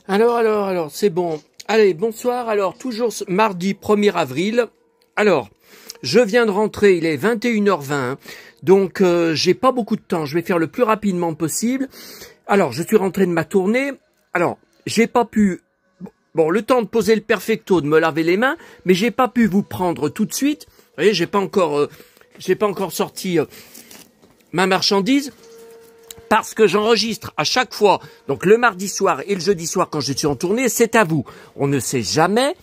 Alors, c'est bon. Allez, bonsoir. Alors, toujours mardi 1er avril. Alors, je viens de rentrer, il est 21h20. Donc, j'ai pas beaucoup de temps. Je vais faire le plus rapidement possible. Alors, je suis rentré de ma tournée. Alors, j'ai pas pu... Bon, le temps de poser le perfecto, de me laver les mains, mais j'ai pas pu vous prendre tout de suite. Vous voyez, j'ai pas encore sorti ma marchandise. Parce que j'enregistre à chaque fois, donc le mardi soir et le jeudi soir quand je suis en tournée, c'est à vous. On ne sait jamais,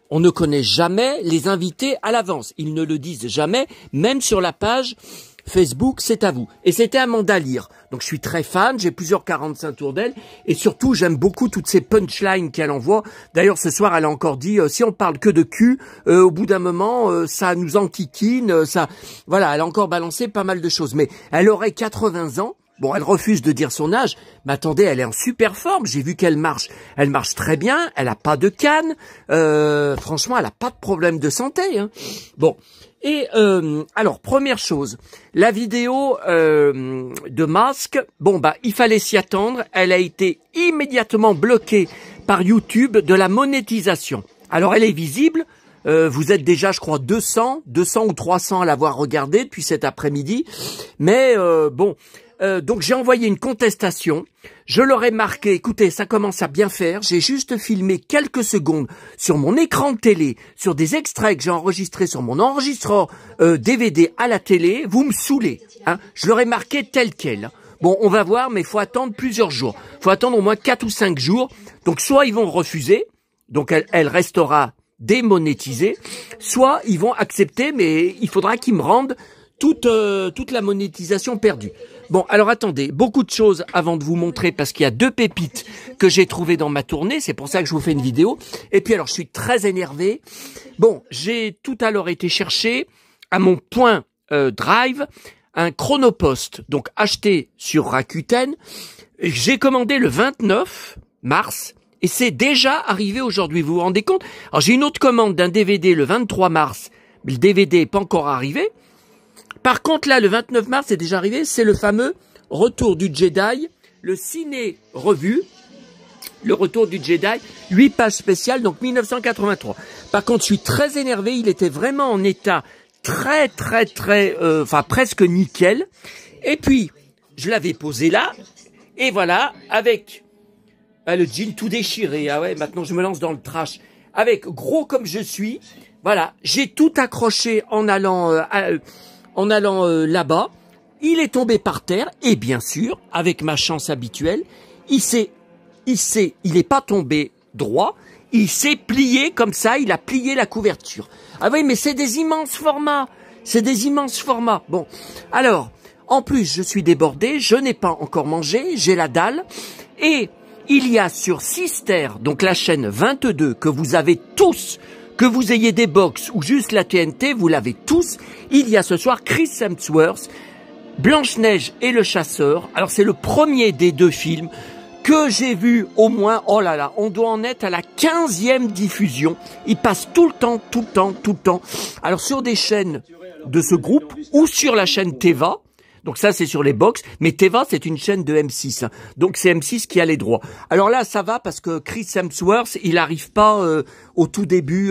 on ne connaît jamais les invités à l'avance. Ils ne le disent jamais, même sur la page Facebook, c'est à vous. Et c'était Amanda Lear. Donc je suis très fan, j'ai plusieurs 45 tours d'elle. Et surtout, j'aime beaucoup toutes ces punchlines qu'elle envoie. D'ailleurs, ce soir, elle a encore dit, si on parle que de cul, au bout d'un moment, ça nous enquiquine. Voilà, elle a encore balancé pas mal de choses. Mais elle aurait 80 ans. Bon, elle refuse de dire son âge, mais attendez, elle est en super forme, j'ai vu qu'elle marche. Elle marche très bien, elle a pas de canne, franchement, elle a pas de problème de santé. Hein. Bon, et alors, première chose, la vidéo de Masque, bon, bah, il fallait s'y attendre, elle a été immédiatement bloquée par YouTube de la monétisation. Alors, elle est visible, vous êtes déjà, je crois, 200 ou 300 à l'avoir regardée depuis cet après-midi, mais bon... donc j'ai envoyé une contestation, je leur ai marqué, écoutez, ça commence à bien faire, j'ai juste filmé quelques secondes sur mon écran de télé, sur des extraits que j'ai enregistrés sur mon enregistreur DVD à la télé, vous me saoulez, hein. Je leur ai marqué tel quel. Bon, on va voir, mais il faut attendre plusieurs jours, il faut attendre au moins 4 ou 5 jours, donc soit ils vont refuser, donc elle restera démonétisée, soit ils vont accepter, mais il faudra qu'ils me rendent toute la monétisation perdue. Bon, alors attendez, beaucoup de choses avant de vous montrer, parce qu'il y a 2 pépites que j'ai trouvées dans ma tournée, c'est pour ça que je vous fais une vidéo. Et puis alors, je suis très énervé. Bon, j'ai tout à l'heure été chercher à mon point Drive un Chronopost, donc acheté sur Rakuten. J'ai commandé le 29 mars, et c'est déjà arrivé aujourd'hui, vous vous rendez compte? Alors j'ai une autre commande d'un DVD le 23 mars, mais le DVD n'est pas encore arrivé. Par contre, là, le 29 mars, c'est déjà arrivé, c'est le fameux Retour du Jedi, le ciné-revue, le Retour du Jedi, 8 pages spéciales, donc 1983. Par contre, je suis très énervé, il était vraiment en état très, enfin presque nickel. Et puis, je l'avais posé là, et voilà, avec le jean tout déchiré, ah ouais, maintenant je me lance dans le trash, avec gros comme je suis, voilà, j'ai tout accroché en allant... là-bas, il est tombé par terre, et bien sûr, avec ma chance habituelle, il est pas tombé droit, il s'est plié comme ça, il a plié la couverture. Ah oui, mais c'est des immenses formats, Bon, alors, en plus, je suis débordé, je n'ai pas encore mangé, j'ai la dalle, et il y a sur Sister, donc la chaîne 22, que vous avez tous, que vous ayez des box ou juste la TNT, vous l'avez tous. Il y a ce soir Chris Hemsworth, Blanche-Neige et le Chasseur. Alors c'est le premier des 2 films que j'ai vu au moins, oh là là, on doit en être à la 15e diffusion. Il passe tout le temps. Alors sur des chaînes de ce groupe ou sur la chaîne Teva. Donc ça, c'est sur les box. Mais Teva, c'est une chaîne de M6. Hein. Donc c'est M6 qui a les droits. Alors là, ça va parce que Chris Hemsworth, il n'arrive pas au tout début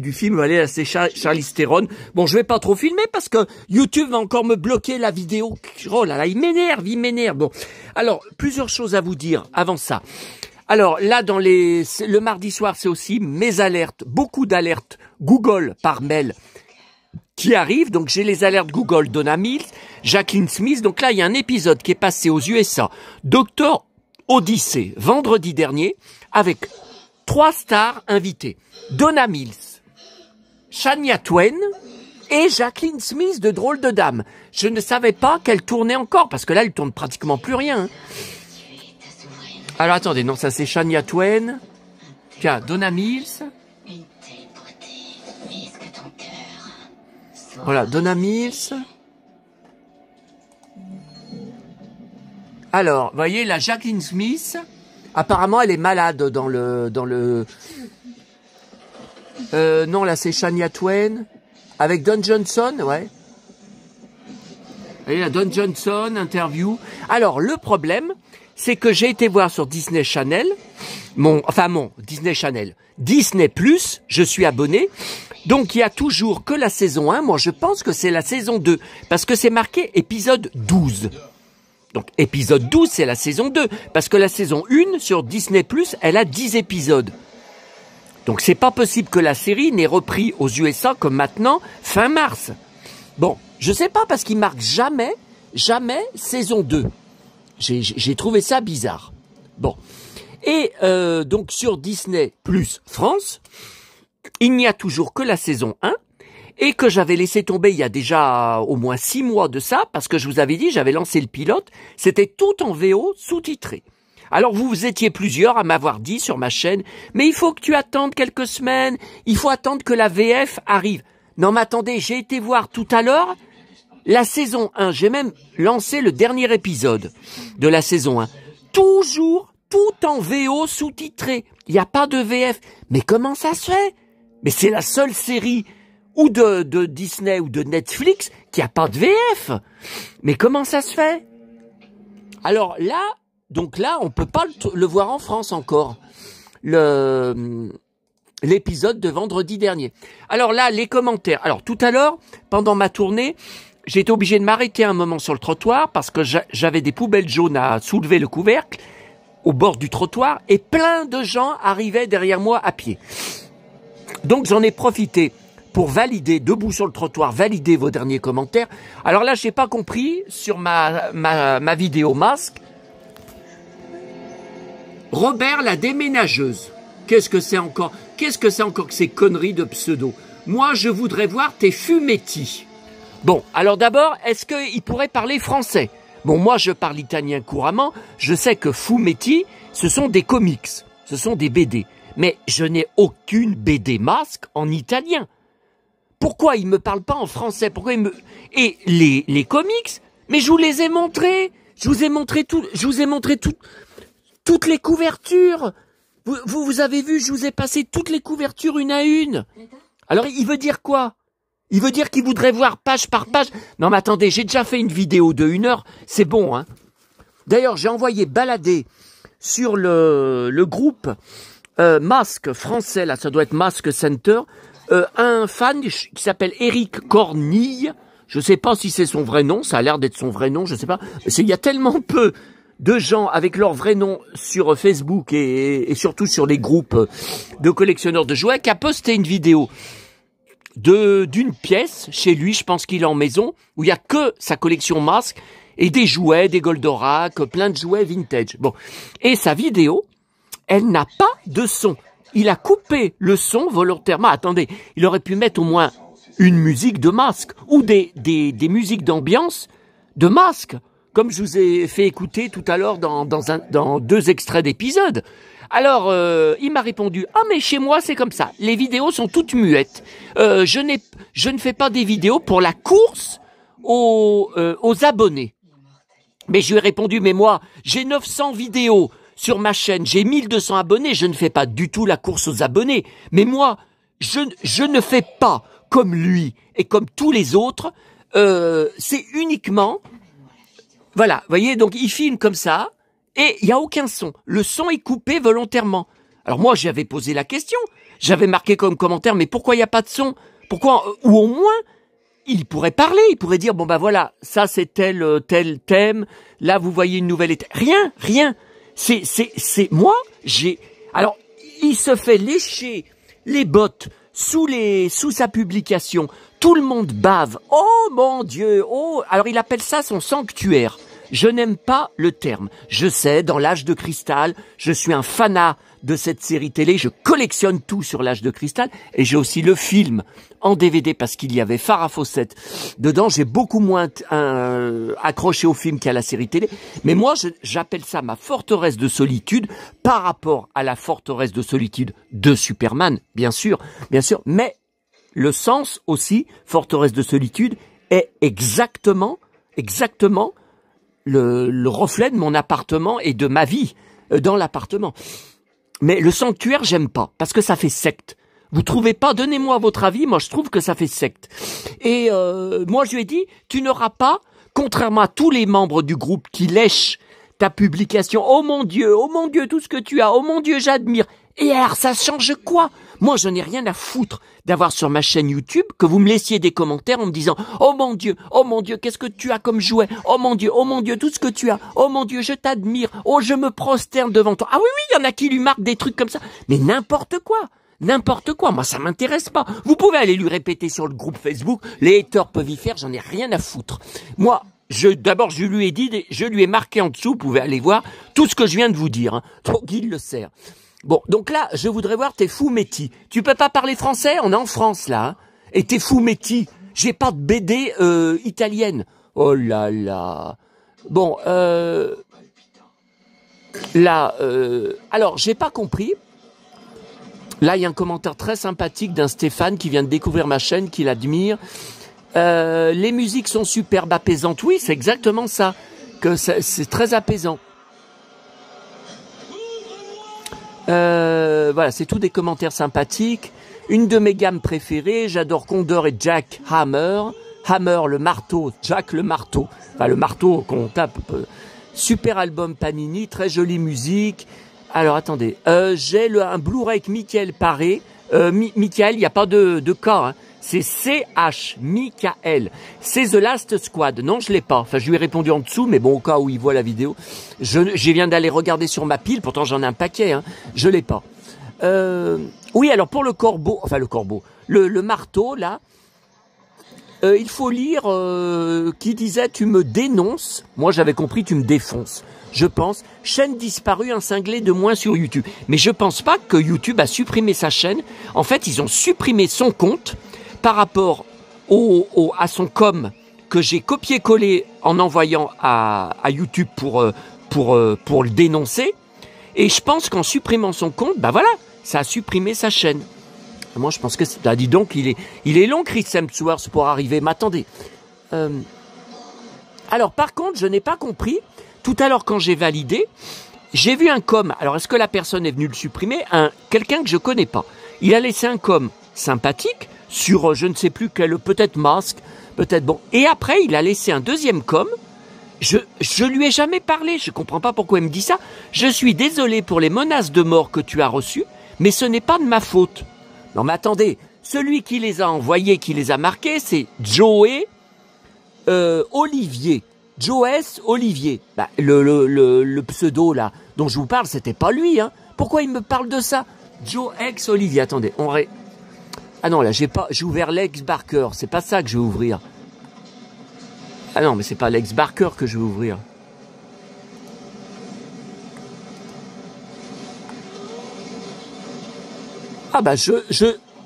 du film. Allez, là, c'est Charlize Theron. Bon, je vais pas trop filmer parce que YouTube va encore me bloquer la vidéo. Oh là là, il m'énerve. Bon, alors, plusieurs choses à vous dire avant ça. Alors là, le mardi soir, c'est aussi mes alertes, beaucoup d'alertes Google par mail qui arrive, donc j'ai les alertes Google, Donna Mills, Jacqueline Smith, donc là il y a un épisode qui est passé aux USA, Dr Odyssey, vendredi dernier, avec 3 stars invitées, Donna Mills, Shania Twain et Jacqueline Smith de Drôle de Dame. Je ne savais pas qu'elle tournait encore, parce que là elle tourne pratiquement plus rien. Hein. Alors attendez, non ça c'est Shania Twain, tiens, Donna Mills... Voilà, Donna Mills. Alors, vous voyez, la Jacqueline Smith, apparemment, elle est malade dans le... non, là, c'est Shania Twain. Avec Don Johnson, ouais. Vous voyez, la Don Johnson, interview. Alors, le problème, c'est que j'ai été voir sur Disney Channel, mon Disney Channel, Disney+, je suis abonné, donc il y a toujours que la saison 1, moi je pense que c'est la saison 2, parce que c'est marqué épisode 12. Donc épisode 12, c'est la saison 2, parce que la saison 1 sur Disney+, elle a 10 épisodes. Donc c'est pas possible que la série n'ait repris aux USA comme maintenant, fin mars. Bon, je sais pas, parce qu'il marque jamais saison 2. J'ai trouvé ça bizarre. Bon. Et donc sur Disney Plus France, il n'y a toujours que la saison 1 et que j'avais laissé tomber il y a déjà au moins 6 mois de ça parce que je vous avais dit, j'avais lancé le pilote, c'était tout en VO sous-titré. Alors vous étiez plusieurs à m'avoir dit sur ma chaîne, mais il faut que tu attendes quelques semaines, il faut attendre que la VF arrive. Non mais attendez, j'ai été voir tout à l'heure la saison 1, j'ai même lancé le dernier épisode de la saison 1. Toujours tout en VO sous-titré. Il n'y a pas de VF. Mais comment ça se fait? Mais c'est la seule série ou de Disney ou de Netflix qui a pas de VF. Mais comment ça se fait? Alors là, donc là, on peut pas le voir en France encore. L'épisode de vendredi dernier. Alors là, les commentaires. Alors tout à l'heure, pendant ma tournée, j'ai été obligé de m'arrêter un moment sur le trottoir parce que j'avais des poubelles jaunes à soulever le couvercle au bord du trottoir et plein de gens arrivaient derrière moi à pied. Donc j'en ai profité pour valider, debout sur le trottoir, valider vos derniers commentaires. Alors là, j'ai pas compris sur ma vidéo masque. Robert la déménageuse. Qu'est-ce que c'est encore que ces conneries de pseudo? Moi, je voudrais voir tes fumetti. Bon, alors d'abord, est-ce qu'il pourrait parler français? Bon, moi, je parle italien couramment. Je sais que fumetti, ce sont des comics, ce sont des BD. Mais je n'ai aucune BD masque en italien. Pourquoi il me parle pas en français? Pourquoi il me... Et les comics, mais je vous les ai montrés. Je vous ai montré toutes les couvertures. Vous avez vu, je vous ai passé toutes les couvertures une à une. Alors, il veut dire quoi? Il veut dire qu'il voudrait voir page par page. Non mais attendez, j'ai déjà fait une vidéo de 1 heure, c'est bon, hein. D'ailleurs, j'ai envoyé balader sur le groupe Masque français, là ça doit être Masque Center, un fan qui s'appelle Eric Cornille. Je sais pas si c'est son vrai nom, ça a l'air d'être son vrai nom, je sais pas. Il y a tellement peu de gens avec leur vrai nom sur Facebook et surtout sur les groupes de collectionneurs de jouets qu'a posté une vidéo d'une pièce chez lui, je pense qu'il est en maison, où il y a que sa collection masque et des jouets, des Goldorak, plein de jouets vintage. Bon, et sa vidéo, elle n'a pas de son. Il a coupé le son volontairement. Attendez, il aurait pu mettre au moins une musique de masque ou des musiques d'ambiance de masque, comme je vous ai fait écouter tout à l'heure dans 2 extraits d'épisodes. Alors, il m'a répondu « Ah, mais chez moi, c'est comme ça. Les vidéos sont toutes muettes. Je ne fais pas des vidéos pour la course aux abonnés. » Mais je lui ai répondu « Mais moi, j'ai 900 vidéos sur ma chaîne. J'ai 1200 abonnés. Je ne fais pas du tout la course aux abonnés. Mais moi, je ne fais pas comme lui et comme tous les autres. C'est uniquement... » Voilà, vous voyez, donc il filme comme ça. Et il n'y a aucun son. Le son est coupé volontairement. Alors moi, j'avais posé la question. J'avais marqué comme commentaire, mais pourquoi il n'y a pas de son? Pourquoi? Ou au moins, il pourrait parler. Il pourrait dire, bon bah voilà, ça c'est tel thème. Là, vous voyez une nouvelle étape. Rien. C'est moi, alors, il se fait lécher les bottes sous sa publication. Tout le monde bave. Oh mon Dieu, oh. Alors il appelle ça son sanctuaire. Je n'aime pas le terme. Je sais, dans l'âge de cristal, je suis un fanat de cette série télé. Je collectionne tout sur l'âge de cristal. Et j'ai aussi le film en DVD parce qu'il y avait Farah Fawcett dedans. J'ai beaucoup moins accroché au film qu'à la série télé. Mais moi, j'appelle ça ma forteresse de solitude par rapport à la forteresse de solitude de Superman, bien sûr. Mais le sens aussi, forteresse de solitude, est exactement le reflet de mon appartement et de ma vie dans l'appartement. Mais le sanctuaire, j'aime pas, parce que ça fait secte. Vous trouvez pas? Donnez-moi votre avis, moi je trouve que ça fait secte. Et moi je lui ai dit, tu n'auras pas, contrairement à tous les membres du groupe qui lèchent ta publication. Oh mon Dieu, tout ce que tu as. Oh mon Dieu, j'admire. Et alors, ça change quoi? Moi, je n'ai rien à foutre d'avoir sur ma chaîne YouTube que vous me laissiez des commentaires en me disant « Oh mon Dieu, qu'est-ce que tu as comme jouet? Oh mon Dieu, tout ce que tu as. Oh mon Dieu, je t'admire. Oh, je me prosterne devant toi. » Ah oui, il y en a qui lui marquent des trucs comme ça. Mais n'importe quoi. N'importe quoi. Moi, ça m'intéresse pas. Vous pouvez aller lui répéter sur le groupe Facebook. Les haters peuvent y faire. J'en ai rien à foutre. Moi, d'abord, je lui ai dit, je lui ai marqué en dessous. Vous pouvez aller voir tout ce que je viens de vous dire. Hein. Donc, il le sert. Bon, donc là, je voudrais voir tes fumetti. Tu peux pas parler français? On est en France, là. Hein. Et tes fumetti. J'ai pas de BD italienne. Oh là là. Bon, là, alors, j'ai pas compris. Là, il y a un commentaire très sympathique d'un Stéphane qui vient de découvrir ma chaîne, qui l'admire. Les musiques sont superbes, apaisantes. Oui, c'est exactement ça. Que c'est très apaisant. Voilà, c'est tout des commentaires sympathiques. Une de mes gammes préférées, j'adore Condor et Jack Hammer. Hammer, le marteau, Jack le marteau. Enfin, le marteau qu'on tape. Super album Panini, très jolie musique. Alors, attendez, j'ai un Blu-ray avec Michael Paré. Michael, il n'y a pas de K, hein. C'est CH, Michael. C'est The Last Squad. Non, je l'ai pas. Enfin, je lui ai répondu en dessous, mais bon, au cas où il voit la vidéo. Je viens d'aller regarder sur ma pile, pourtant j'en ai un paquet, hein. Je l'ai pas. Oui, alors pour le corbeau, enfin le corbeau, le marteau, là, il faut lire qui disait « Tu me dénonces ». Moi, j'avais compris « Tu me défonces ». Je pense, chaîne disparue, un cinglé de moins sur YouTube. Mais je pense pas que YouTube a supprimé sa chaîne. En fait, ils ont supprimé son compte par rapport à son com que j'ai copié-collé en envoyant à YouTube pour le dénoncer. Et je pense qu'en supprimant son compte, bah voilà, ça a supprimé sa chaîne. Moi, je pense que c'est... Ah, dis donc, il est long, Chris Hemsworth, pour arriver. Mais attendez. Alors, par contre, je n'ai pas compris. Tout à l'heure, quand j'ai validé, j'ai vu un com. Alors, est-ce que la personne est venue le supprimer? Quelqu'un que je connais pas. Il a laissé un com sympathique sur je ne sais plus quel, peut-être masque, peut-être bon. Et après, il a laissé un deuxième com. Je lui ai jamais parlé. Je comprends pas pourquoi il me dit ça. Je suis désolé pour les menaces de mort que tu as reçues, mais ce n'est pas de ma faute. Non, mais attendez. Celui qui les a envoyés, qui les a marqués, c'est Joey Olivier. Joes Olivier, bah, le pseudo là dont je vous parle, c'était pas lui, hein. Pourquoi il me parle de ça? Joex Olivier, attendez, ah non, là j'ai ouvert Lex Barker, c'est pas ça que je vais ouvrir. Ah non, mais c'est pas Lex Barker que je vais ouvrir. Ah bah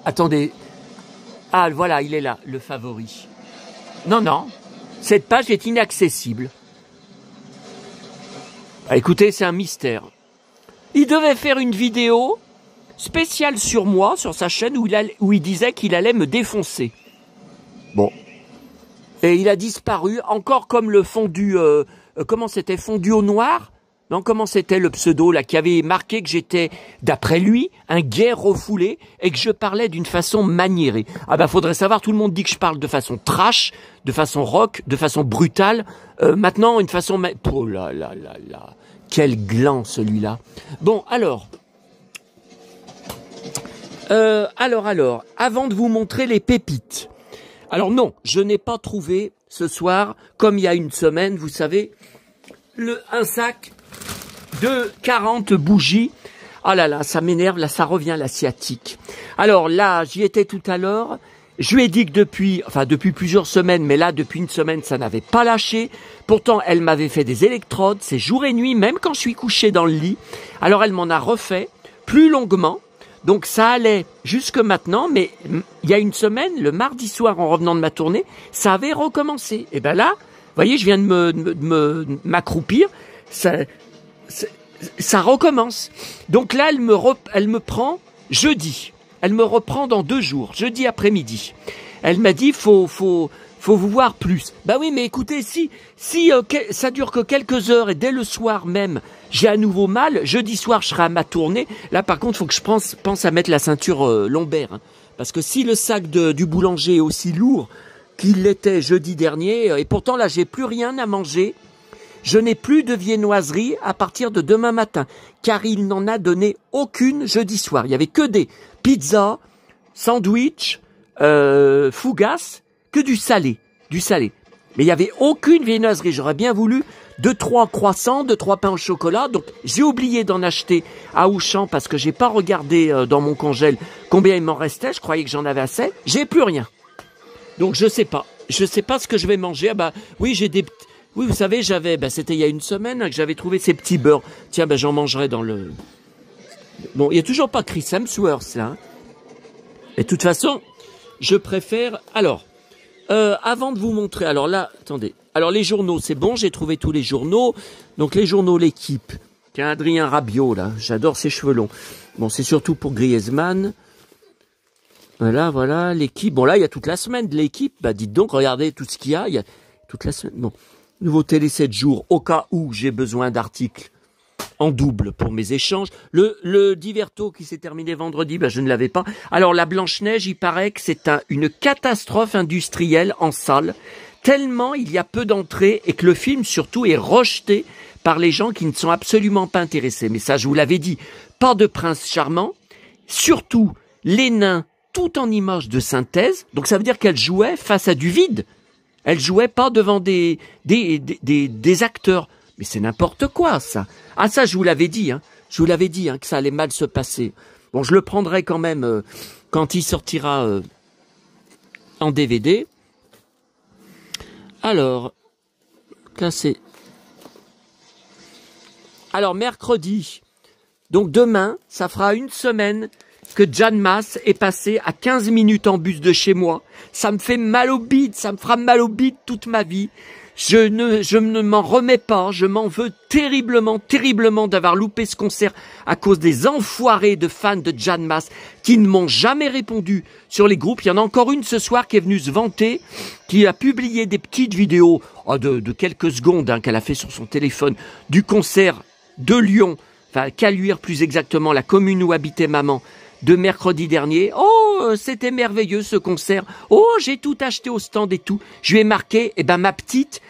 attendez. Ah voilà, il est là, le favori. Non. Cette page est inaccessible. Ah, écoutez, c'est un mystère. Il devait faire une vidéo spéciale sur moi, sur sa chaîne, où il disait qu'il allait me défoncer. Bon. Et il a disparu, encore comme le fondu... comment c'était? Fondu au noir? Non, comment c'était le pseudo là qui avait marqué que j'étais, d'après lui, un gay refoulé et que je parlais d'une façon maniérée. Ah bah faudrait savoir, tout le monde dit que je parle de façon trash, de façon rock, de façon brutale. Maintenant, une façon... Oh là là là là, quel gland celui-là. Bon, alors, avant de vous montrer les pépites. Alors non, je n'ai pas trouvé ce soir, comme il y a une semaine, vous savez, un sac de 40 bougies. Ah là là, ça m'énerve, là ça revient l'asiatique. Alors là, j'y étais tout à l'heure. Je lui ai dit que depuis plusieurs semaines, mais là depuis une semaine, ça n'avait pas lâché. Pourtant, elle m'avait fait des électrodes, c'est jour et nuit, même quand je suis couché dans le lit. Alors elle m'en a refait plus longuement. Donc ça allait jusque maintenant, mais il y a une semaine, le mardi soir en revenant de ma tournée, ça avait recommencé. Et ben là, vous voyez, je viens de m'accroupir, ça recommence. Donc là, elle me prend jeudi. Elle me reprend dans 2 jours, jeudi après-midi. Elle m'a dit, faut vous voir plus. Bah oui, mais écoutez, si ça dure que quelques heures et dès le soir même, j'ai à nouveau mal, jeudi soir, je serai à ma tournée. Là, par contre, faut que je pense à mettre la ceinture lombaire. Hein. Parce que si le sac du boulanger est aussi lourd qu'il l'était jeudi dernier, et pourtant là, j'ai plus rien à manger, Je n'ai plus de viennoiserie à partir de demain matin, car il n'en a donné aucune jeudi soir. Il y avait que des pizzas, sandwichs, fougasses, que du salé, du salé. Mais il n'y avait aucune viennoiserie. J'aurais bien voulu 2-3 croissants, 2-3 pains au chocolat. Donc j'ai oublié d'en acheter à Auchan parce que j'ai pas regardé dans mon congèle combien il m'en restait. Je croyais que j'en avais assez. J'ai plus rien. Donc je sais pas. Je sais pas ce que je vais manger. Ah bah oui, j'ai des... Oui, vous savez, c'était il y a une semaine que j'avais trouvé ces petits beurres. Tiens, j'en mangerai dans le... Bon, il n'y a toujours pas Chris Hemsworth, là. Et de toute façon, je préfère... Alors, avant de vous montrer... Alors là, attendez. Alors les journaux, c'est bon, j'ai trouvé tous les journaux. Donc les journaux, l'équipe. Tiens, Adrien Rabiot, là. J'adore ses cheveux longs. Bon, c'est surtout pour Griezmann. Voilà, l'équipe. Bon, là, il y a toute la semaine de l'équipe. Bah, dites donc, regardez tout ce qu'il y a. Il y a toute la semaine. Bon. Nouveau Télé 7 jours, au cas où j'ai besoin d'articles en double pour mes échanges. Le Diverto qui s'est terminé vendredi, je ne l'avais pas. Alors, la Blanche-Neige, il paraît que c'est une catastrophe industrielle en salle, tellement il y a peu d'entrées et que le film, surtout, est rejeté par les gens qui ne sont absolument pas intéressés. Mais ça, je vous l'avais dit, pas de prince charmant, surtout les nains, tout en images de synthèse. Donc, ça veut dire qu'elle jouait face à du vide. Elle jouait pas devant des acteurs. Mais c'est n'importe quoi, ça. Ah, ça, je vous l'avais dit, hein. Je vous l'avais dit, hein, que ça allait mal se passer. Bon, je le prendrai quand même quand il sortira en DVD. Alors, là, c'est... Alors, mercredi. Donc, demain, ça fera une semaine que Jan Maas est passé à 15 minutes en bus de chez moi. Ça me fait mal au bide, ça me fera mal au bide toute ma vie. Je ne m'en remets pas, je m'en veux terriblement, terriblement d'avoir loupé ce concert à cause des enfoirés de fans de Jan Maas qui ne m'ont jamais répondu sur les groupes. Il y en a encore une ce soir qui est venue se vanter, qui a publié des petites vidéos de quelques secondes qu'elle a fait sur son téléphone du concert de Lyon, enfin Caluire plus exactement, la commune où habitait maman, de mercredi dernier. Oh, c'était merveilleux ce concert. Oh, j'ai tout acheté au stand et tout. Je lui ai marqué, ma petite,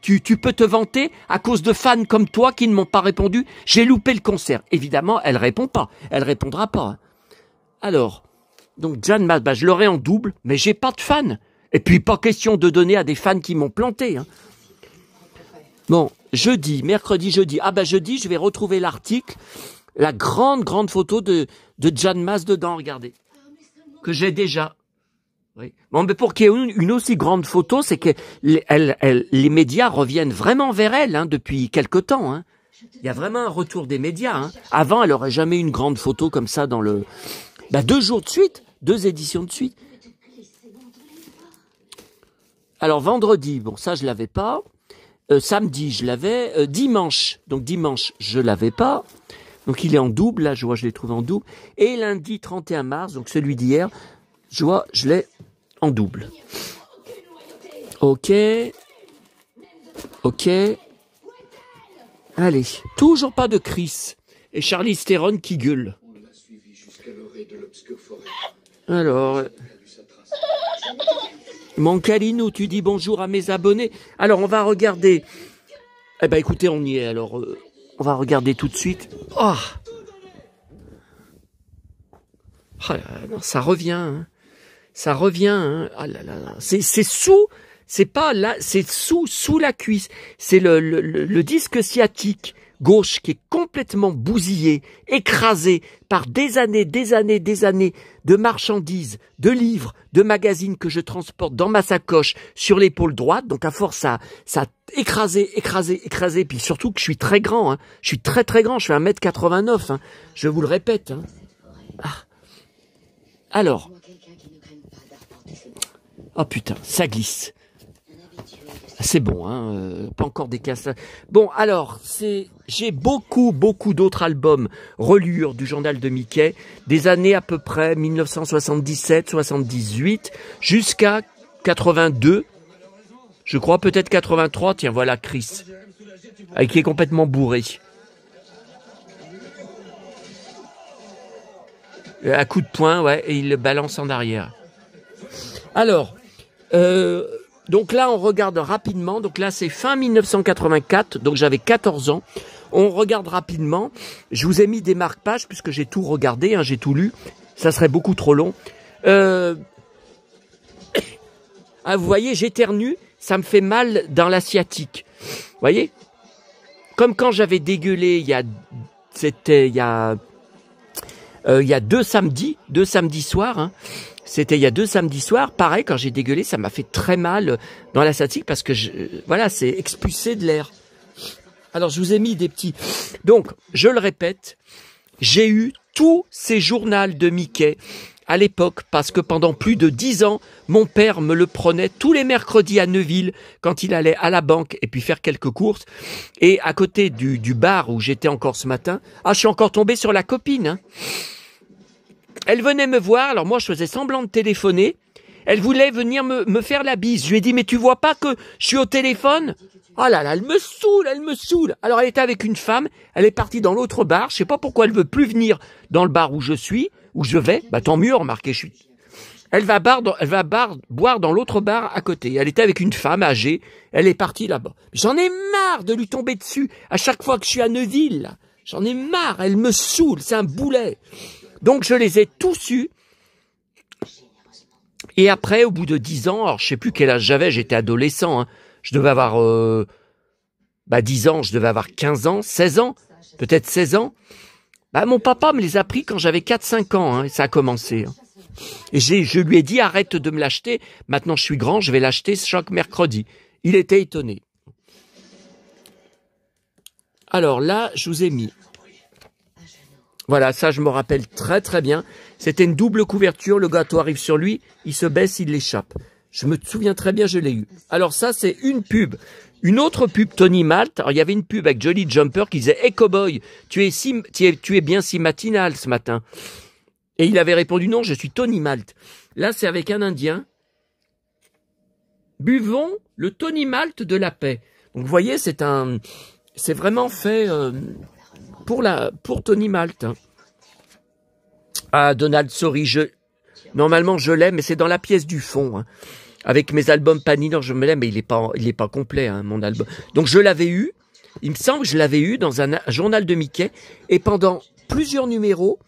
tu peux te vanter à cause de fans comme toi qui ne m'ont pas répondu. J'ai loupé le concert. Évidemment, elle répond pas. Elle répondra pas. Alors, donc Jan Maas, je l'aurai en double, mais j'ai pas de fans. Et puis pas question de donner à des fans qui m'ont planté. Hein. Bon, mercredi, jeudi. Jeudi, je vais retrouver l'article. La grande photo de Jan Maas dedans, regardez, que j'ai déjà. Oui. Bon, mais pour qu'il y ait une aussi grande photo, c'est que les médias reviennent vraiment vers elle depuis quelque temps. Hein. Il y a vraiment un retour des médias. Hein. Avant, elle aurait jamais eu une grande photo comme ça dans le... 2 jours de suite, 2 éditions de suite. Alors, vendredi, bon, ça, je l'avais pas. Samedi, je l'avais. Dimanche, je l'avais pas. Donc il est en double, là je l'ai trouvé en double. Et lundi 31 mars, donc celui d'hier, je l'ai en double. Ok. Allez, toujours pas de Chris. Et Charlize Theron qui gueule. Alors, mon Calinou, tu dis bonjour à mes abonnés. Alors on va regarder. Écoutez, on y est alors... On va regarder tout de suite. Oh, non, ça revient. Hein. Ça revient. Hein. Ah là là. C'est sous. C'est pas là. C'est sous la cuisse. C'est le disque sciatique gauche qui est complètement bousillé, écrasé par des années de marchandises, de livres, de magazines que je transporte dans ma sacoche sur l'épaule droite. Donc à force, ça a écrasé. Puis surtout que je suis très grand. Hein. Je suis très grand. Je fais 1m89. Hein. Je vous le répète. Hein. Ah. Alors. Oh putain, ça glisse. C'est bon, hein, pas encore des casses. Bon, alors, j'ai beaucoup d'autres albums reliures du journal de Mickey, des années à peu près 1977, 78, jusqu'à 82, je crois peut-être 83, tiens, voilà Chris, qui est complètement bourré. À coup de poing, ouais, et il le balance en arrière. Alors, Donc là, on regarde rapidement. Donc là, c'est fin 1984. Donc j'avais 14 ans. On regarde rapidement. Je vous ai mis des marque-pages puisque j'ai tout regardé, hein, j'ai tout lu. Ça serait beaucoup trop long. Ah, vous voyez, j'éternue. Ça me fait mal dans l'asiatique. Vous voyez? Comme quand j'avais dégueulé il y a 2 samedis soirs. Hein. C'était il y a 2 samedis soirs. Pareil, quand j'ai dégueulé, ça m'a fait très mal dans la sciatique parce que voilà, c'est expulsé de l'air. Alors, je vous ai mis des petits. Donc, je le répète, j'ai eu tous ces journaux de Mickey à l'époque parce que pendant plus de 10 ans, mon père me le prenait tous les mercredis à Neuville quand il allait à la banque et puis faire quelques courses. Et à côté du bar où j'étais encore ce matin, je suis encore tombé sur la copine. Hein. Elle venait me voir, alors moi je faisais semblant de téléphoner. Elle voulait venir me faire la bise. Je lui ai dit, mais tu vois pas que je suis au téléphone? Oh là là, elle me saoule. Alors elle était avec une femme, elle est partie dans l'autre bar. Je sais pas pourquoi elle veut plus venir dans le bar où je vais. Bah tant mieux, remarquez, Elle va boire dans l'autre bar à côté. Elle était avec une femme âgée, elle est partie là-bas. J'en ai marre de lui tomber dessus à chaque fois que je suis à Neuville. Là. J'en ai marre, elle me saoule, c'est un boulet. Donc je les ai tous eus. Et après, au bout de 10 ans, alors je sais plus quel âge j'avais, j'étais adolescent, hein. Je devais avoir 10 ans, je devais avoir 15 ans, 16 ans, peut-être 16 ans. Bah, mon papa me les a pris quand j'avais 4-5 ans, hein, et ça a commencé. Hein. Et je lui ai dit, arrête de me l'acheter, maintenant je suis grand, je vais l'acheter chaque mercredi. Il était étonné. Alors là, je vous ai mis. Voilà, ça je me rappelle très très bien. C'était une double couverture, le gâteau arrive sur lui, il se baisse, il l'échappe. Je me souviens très bien, je l'ai eu. Alors ça, c'est une pub. Une autre pub, Tony Malt. Alors il y avait une pub avec Jolly Jumper qui disait « Hey cowboy, tu es bien si matinal ce matin ?» Et il avait répondu « Non, je suis Tony Malt. » Là, c'est avec un Indien. « Buvons le Tony Malt de la paix. » Donc vous voyez, c'est vraiment fait pour Tony Malt. Hein. Ah, Donald, sorry, normalement je l'aime, mais c'est dans la pièce du fond. Hein. Avec mes albums Panini, je me l'aime, mais il est pas complet, hein, mon album. Donc je l'avais eu, il me semble que je l'avais eu dans un journal de Mickey, et pendant plusieurs numéros,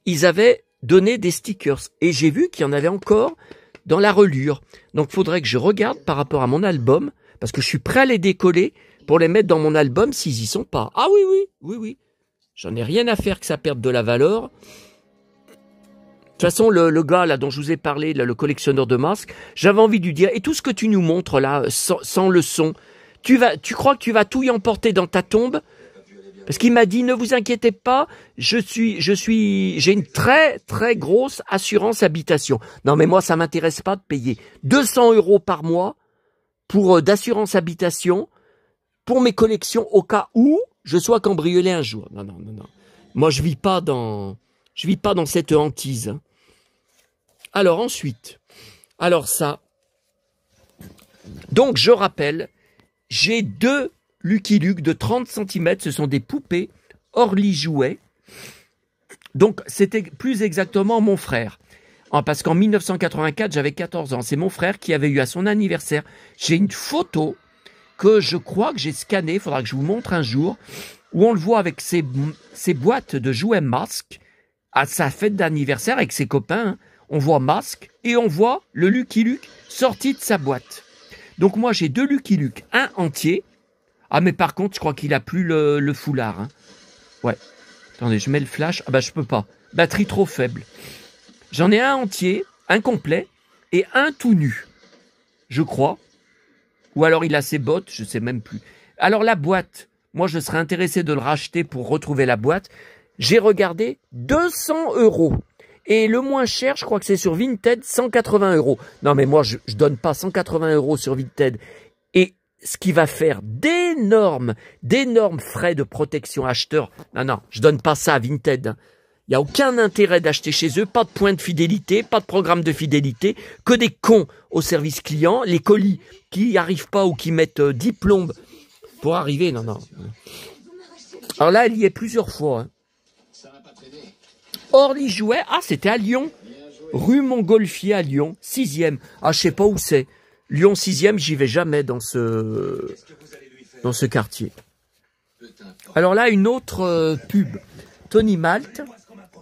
ils avaient donné des stickers. Et j'ai vu qu'il y en avait encore dans la relure. Donc il faudrait que je regarde par rapport à mon album, parce que je suis prêt à les décoller pour les mettre dans mon album s'ils y sont pas. Ah oui. J'en ai rien à faire que ça perde de la valeur. De toute façon, le gars là dont je vous ai parlé, là, le collectionneur de masques, j'avais envie de lui dire, et tout ce que tu nous montres là, sans le son, tu crois que tu vas tout y emporter dans ta tombe? Parce qu'il m'a dit, ne vous inquiétez pas, j'ai une très très grosse assurance habitation. Non mais moi ça m'intéresse pas de payer 200 € par mois pour d'assurance habitation pour mes collections au cas où je sois cambriolé un jour. Non. Moi je vis pas dans cette hantise. Hein. Alors ensuite, ça. Donc je rappelle, j'ai 2 Lucky Luke de 30 cm, ce sont des poupées Orly jouets. Donc c'était plus exactement mon frère. Parce qu'en 1984, j'avais 14 ans. C'est mon frère qui avait eu à son anniversaire. J'ai une photo que je crois que j'ai scannée, il faudra que je vous montre un jour, où on le voit avec ses boîtes de jouets masques à sa fête d'anniversaire avec ses copains. Hein. On voit Masque et on voit le Lucky Luke sorti de sa boîte. Donc moi j'ai 2 Lucky Luke, un entier. Ah mais par contre je crois qu'il a plus le foulard. Hein. Ouais. Attendez, je mets le flash. Ah bah je peux pas. Batterie trop faible. J'en ai un entier, un complet et un tout nu. Je crois. Ou alors il a ses bottes, je sais même plus. Alors la boîte, moi je serais intéressé de le racheter pour retrouver la boîte. J'ai regardé 200 €. Et le moins cher, je crois que c'est sur Vinted, 180 €. Non mais moi je donne pas 180 € sur Vinted. Et ce qui va faire d'énormes frais de protection acheteur. Non, je donne pas ça à Vinted. Hein. Il n'y a aucun intérêt d'acheter chez eux, pas de point de fidélité, pas de programme de fidélité, que des cons au service client, les colis qui n'y arrivent pas ou qui mettent 10 plombes pour arriver. Non. Alors là, elle y est plusieurs fois. Hein. Orly jouet, c'était à Lyon, rue Montgolfier à Lyon, 6e. Ah, je sais pas où c'est. Lyon 6e, j'y vais jamais dans ce quartier. Alors là, une autre pub. Tony Malt.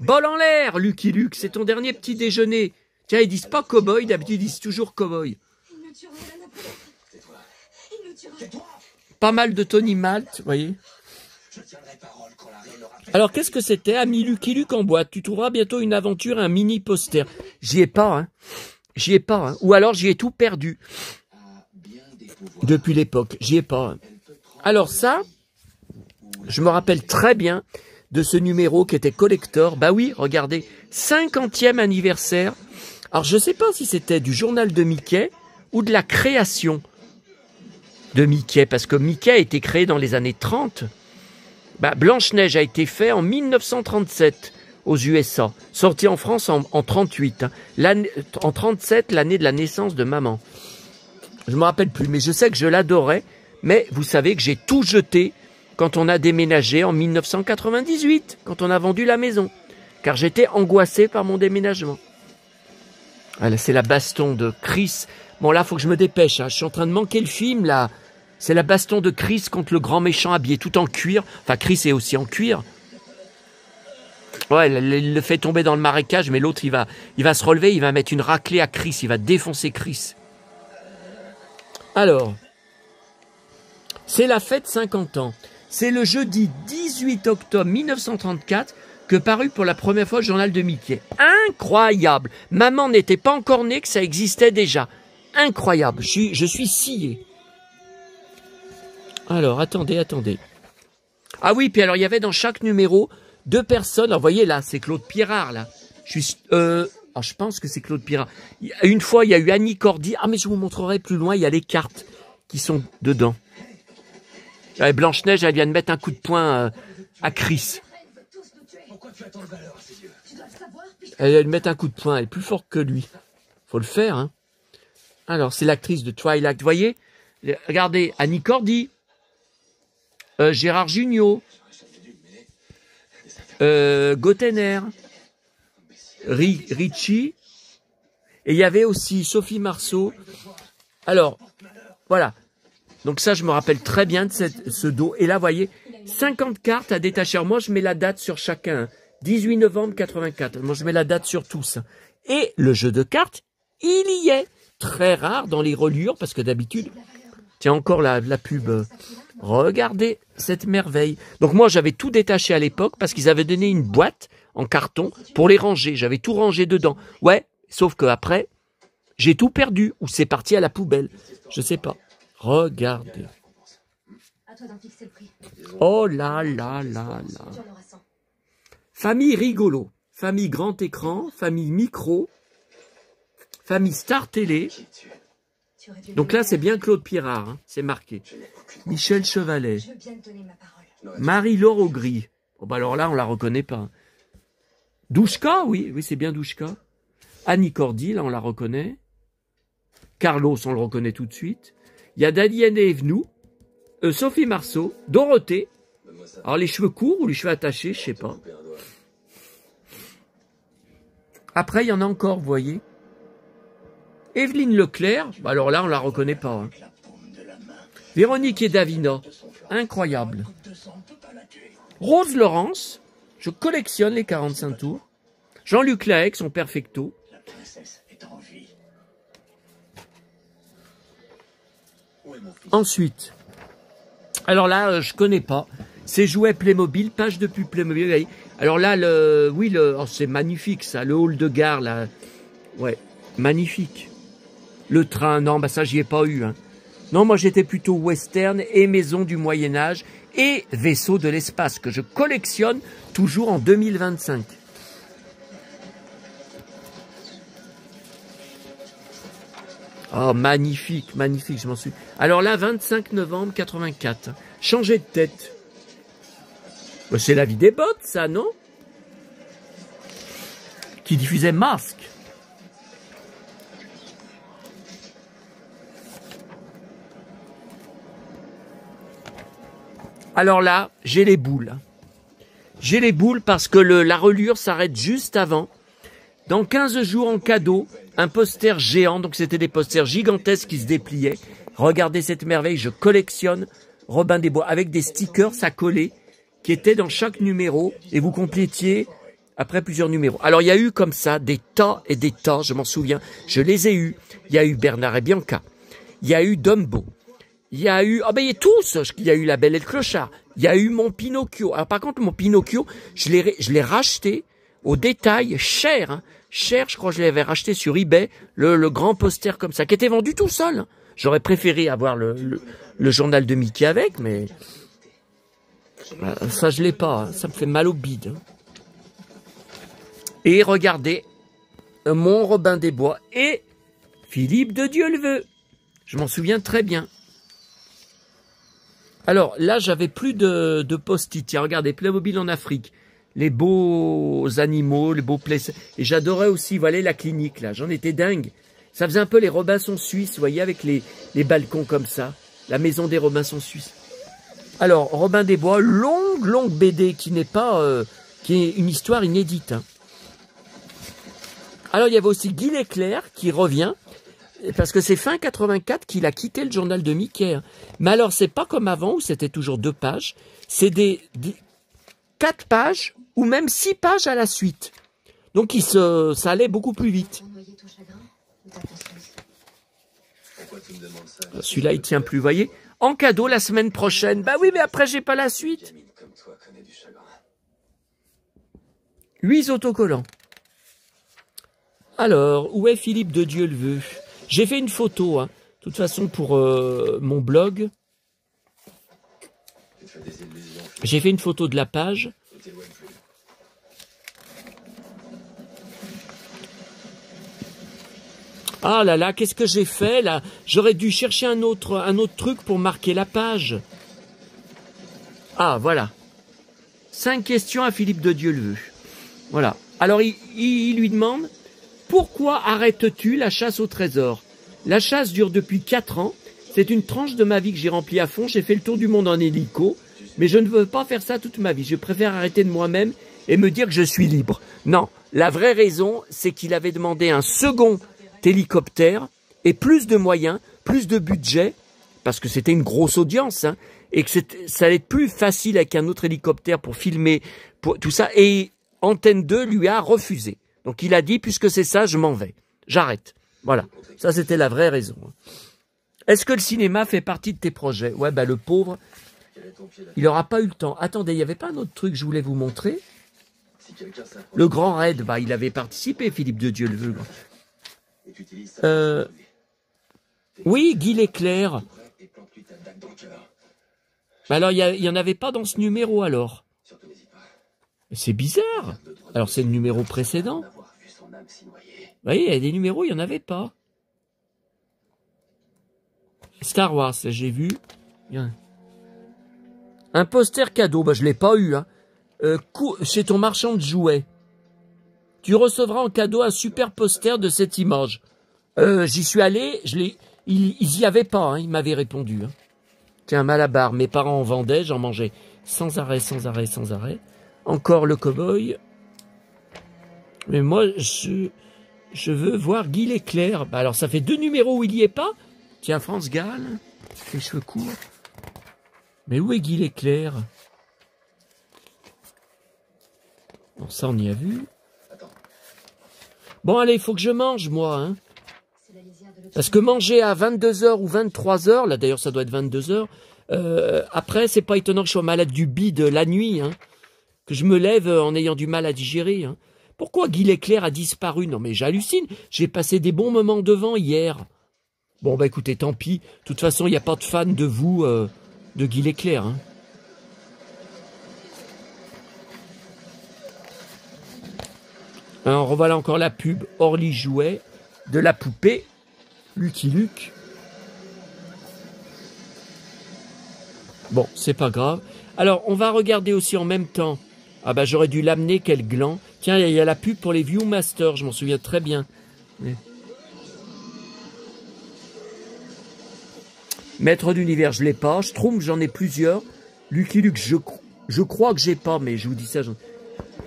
Bol en l'air, Lucky Luke, c'est ton dernier petit déjeuner. Tiens, ils disent pas cow-boy, d'habitude ils disent toujours cow-boy. Pas mal de Tony Malt, vous voyez. Alors, qu'est-ce que c'était? Ami Lucky Luke en boîte. Tu trouveras bientôt une aventure, un mini poster. J'y ai pas, hein. J'y ai pas, hein. Ou alors j'y ai tout perdu. Depuis l'époque, j'y ai pas. Hein. Alors ça, je me rappelle très bien de ce numéro qui était collector. Bah oui, regardez, 50e anniversaire. Alors je sais pas si c'était du journal de Mickey ou de la création de Mickey, parce que Mickey a été créé dans les années 30. Bah, Blanche-Neige a été fait en 1937 aux USA, sorti en France en 38. Hein. En 37, l'année de la naissance de maman. Je me rappelle plus, mais je sais que je l'adorais. Mais vous savez que j'ai tout jeté quand on a déménagé en 1998, quand on a vendu la maison. Car j'étais angoissé par mon déménagement. Voilà, c'est la baston de Chris. Bon là, faut que je me dépêche. Hein. Je suis en train de manquer le film là. C'est la baston de Chris contre le grand méchant habillé tout en cuir. Enfin, Chris est aussi en cuir. Ouais, il le fait tomber dans le marécage, mais l'autre, il va se relever, il va mettre une raclée à Chris, il va défoncer Chris. Alors, c'est la fête 50 ans. C'est le jeudi 18 octobre 1934 que parut pour la première fois le journal de Mickey. Incroyable! Maman n'était pas encore née, que ça existait déjà. Incroyable, je suis scié. Alors, attendez. Ah oui, puis alors, il y avait dans chaque numéro 2 personnes. Alors, vous voyez, là, c'est Claude Pirard, là. Je pense que c'est Claude Pirard. Une fois, il y a eu Annie Cordy. Ah, mais je vous montrerai plus loin, il y a les cartes qui sont dedans. Blanche-Neige, elle vient de mettre un coup de poing à Chris. Elle vient de mettre un coup de poing, elle est plus forte que lui. Faut le faire, hein. Alors, c'est l'actrice de Twilight, vous voyez. Regardez, Annie Cordy. Gérard Jugnot, Gottener, Richie, et il y avait aussi Sophie Marceau. Alors, voilà. Donc ça, je me rappelle très bien de ce dos. Et là, vous voyez, 50 cartes à détacher. Alors, moi, je mets la date sur chacun. 18 novembre 84. Moi, je mets la date sur tous. Et le jeu de cartes, il y est. Très rare dans les reliures, parce que d'habitude, tiens, encore la pub. Regardez cette merveille. Donc moi, j'avais tout détaché à l'époque parce qu'ils avaient donné une boîte en carton pour les ranger. J'avais tout rangé dedans. Ouais, sauf que après, j'ai tout perdu ou c'est parti à la poubelle. Je sais pas. Regardez. Oh là là là là. Famille rigolo. Famille grand écran. Famille micro. Famille Star Télé. Donc là, c'est bien Claude Pirard, hein, c'est marqué. Michel Chevalet. Marie-Laure Augry. Oh, bah alors là, on la reconnaît pas. Douchka, oui, c'est bien Douchka. Annie Cordy, là, on la reconnaît. Carlos, on le reconnaît tout de suite. Il y a Daniel Evenou, Sophie Marceau, Dorothée. Alors, les cheveux courts ou les cheveux attachés, je sais pas. Après, il y en a encore, vous voyez. Evelyne Leclerc, bah alors là, on la reconnaît pas. Hein. Véronique et Davina, incroyable. Rose Laurence, je collectionne les 45 tours. Jean-Luc Lahaye, son perfecto. Ensuite, alors là, je connais pas. C'est jouets Playmobil, page de pub Playmobil. Alors là, oh, c'est magnifique ça, le hall de gare, là. Ouais, magnifique. Le train, non, bah ça, j'y ai pas eu. Hein. Non, moi, j'étais plutôt western et maison du Moyen-Âge et vaisseau de l'espace que je collectionne toujours en 2025. Oh, magnifique, magnifique, je m'en suis... Alors là, 25 novembre 84. Changer de tête. Bah, c'est la vie des bottes, ça, non? Qui diffusait Masque. Alors là, j'ai les boules. J'ai les boules parce que la reliure s'arrête juste avant. Dans 15 jours en cadeau, un poster géant, donc c'était des posters gigantesques qui se dépliaient. Regardez cette merveille, je collectionne Robin des Bois avec des stickers à coller qui étaient dans chaque numéro et vous complétiez après plusieurs numéros. Alors il y a eu comme ça des tas et des tas, je m'en souviens, je les ai eus. Il y a eu Bernard et Bianca, il y a eu Dumbo, il y a eu, il y a tous, il y a eu La Belle et le Clochard, il y a eu mon Pinocchio. Alors par contre mon Pinocchio, je l'ai racheté au détail, cher, hein, cher, je crois que je l'avais racheté sur eBay, le grand poster comme ça, qui était vendu tout seul. J'aurais préféré avoir le journal de Mickey avec, mais ça je l'ai pas, hein. Ça me fait mal au bide. Et regardez, mon Robin des Bois et Philippe de Dieuleveux. Je m'en souviens très bien. Alors là, j'avais plus de post-it. Tiens, regardez, Playmobil en Afrique. Les beaux animaux, les beaux plaisirs. Et j'adorais aussi, voilà, la clinique, là. J'en étais dingue. Ça faisait un peu les Robinson suisses, vous voyez, avec les balcons comme ça. La maison des Robinson suisses. Alors, Robin des Bois, longue BD qui n'est pas... qui est une histoire inédite. Hein. Alors, il y avait aussi Guy Leclerc qui revient, parce que c'est fin 84 qu'il a quitté le journal de Mickey. Hein. Mais alors, c'est pas comme avant, où c'était toujours 2 pages. C'est des 4 pages, ou même 6 pages à la suite. Donc, ça allait beaucoup plus vite. Celui-là, il tient plus, vous voyez. En cadeau la semaine prochaine. Bah oui, mais après, j'ai pas la suite. 8 autocollants. Alors, où est Philippe de Dieuleveux? J'ai fait une photo, hein. De toute façon, pour mon blog. J'ai fait une photo de la page. Ah là là, qu'est-ce que j'ai fait là? J'aurais dû chercher un autre truc pour marquer la page. Ah, voilà. 5 questions à Philippe de Dieuleveux. Voilà. Alors, il lui demande, pourquoi arrêtes-tu la chasse au trésor? La chasse dure depuis 4 ans. C'est une tranche de ma vie que j'ai remplie à fond. J'ai fait le tour du monde en hélico. Mais je ne veux pas faire ça toute ma vie. Je préfère arrêter de moi-même et me dire que je suis libre. Non, la vraie raison, c'est qu'il avait demandé un second hélicoptère et plus de moyens, plus de budget, parce que c'était une grosse audience, hein, et que ça allait être plus facile avec un autre hélicoptère pour filmer pour tout ça. Et Antenne 2 lui a refusé. Donc il a dit, puisque c'est ça, je m'en vais. J'arrête. Voilà. Ça, c'était la vraie raison. Est-ce que le cinéma fait partie de tes projets? Ouais, bah le pauvre, il n'aura pas eu le temps. Attendez, il n'y avait pas un autre truc que je voulais vous montrer? Le Grand Raid, bah il avait participé, Philippe de Dieuleveux. Oui, Guy Leclerc. Bah alors, il n'y en avait pas dans ce numéro, alors. C'est bizarre. Alors, c'est le numéro précédent. Vous voyez, il y a des numéros, il n'y en avait pas. Star Wars, j'ai vu. Un poster cadeau, bah je ne l'ai pas eu. Hein. Chez ton marchand de jouets. Tu recevras en cadeau un super poster de cette image. J'y suis allé, ils y avaient pas, hein, ils m'avaient répondu. Hein. Tiens, Malabar, mes parents en vendaient, j'en mangeais sans arrêt. Encore le cow-boy. Mais moi, je veux voir Guy Leclerc. Bah alors, ça fait 2 numéros où il y est pas. Tiens, France Gall, les cheveux courts. Mais où est Guy Leclerc? Bon, ça, on y a vu. Bon, allez, il faut que je mange, moi. Hein. Parce que manger à 22h ou 23h, là d'ailleurs ça doit être 22h, après c'est pas étonnant que je sois malade du bide la nuit, hein, que je me lève en ayant du mal à digérer. Hein. Pourquoi Guy Leclerc a disparu? Non mais j'hallucine, j'ai passé des bons moments devant hier. Bon bah écoutez, tant pis, de toute façon il n'y a pas de fan de vous, de Guy Leclerc. Hein. Alors revoilà encore la pub Orly Jouet de la poupée Lucky Luke. Bon, c'est pas grave. Alors, on va regarder aussi en même temps. Ah bah j'aurais dû l'amener, quel gland. Tiens, il y a la pub pour les Viewmaster, je m'en souviens très bien. Maître d'univers, je l'ai pas. Schtroumpf, j'en ai plusieurs. Lucky Luke, je crois que j'ai pas, mais je vous dis ça.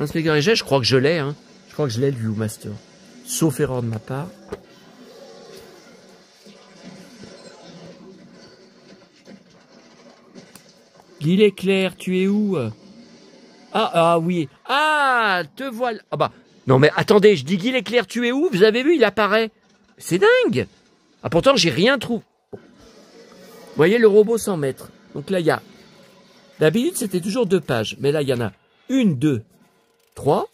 Inspecteur Gadget, je crois que je l'ai. Hein. Je crois que je l'ai, le Viewmaster. sauf erreur de ma part. Guy Leclerc, tu es où? Ah oui. Ah, te voilà. Ah bah, non mais attendez, je dis Guy Leclerc, tu es où? Vous avez vu, il apparaît. C'est dingue. Ah pourtant, j'ai rien trouvé. Vous voyez le robot 100 mètres. Donc là, il y a... D'habitude, c'était toujours 2 pages. Mais là, il y en a 1, 2, 3,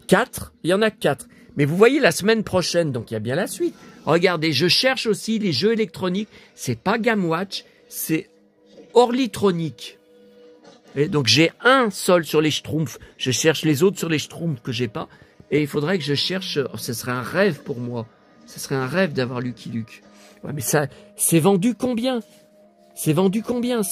4. Il y en a 4. Mais vous voyez, la semaine prochaine, donc il y a bien la suite. Regardez, je cherche aussi les jeux électroniques. C'est pas Gamewatch, c'est Orlitronic. Et donc j'ai un seul sur les Schtroumpfs. Je cherche les autres sur les Schtroumpfs que j'ai pas. Et il faudrait que je cherche... Oh, ce serait un rêve pour moi. Ce serait un rêve d'avoir Lucky Luke. Ouais, mais ça, c'est vendu combien? C'est vendu combien?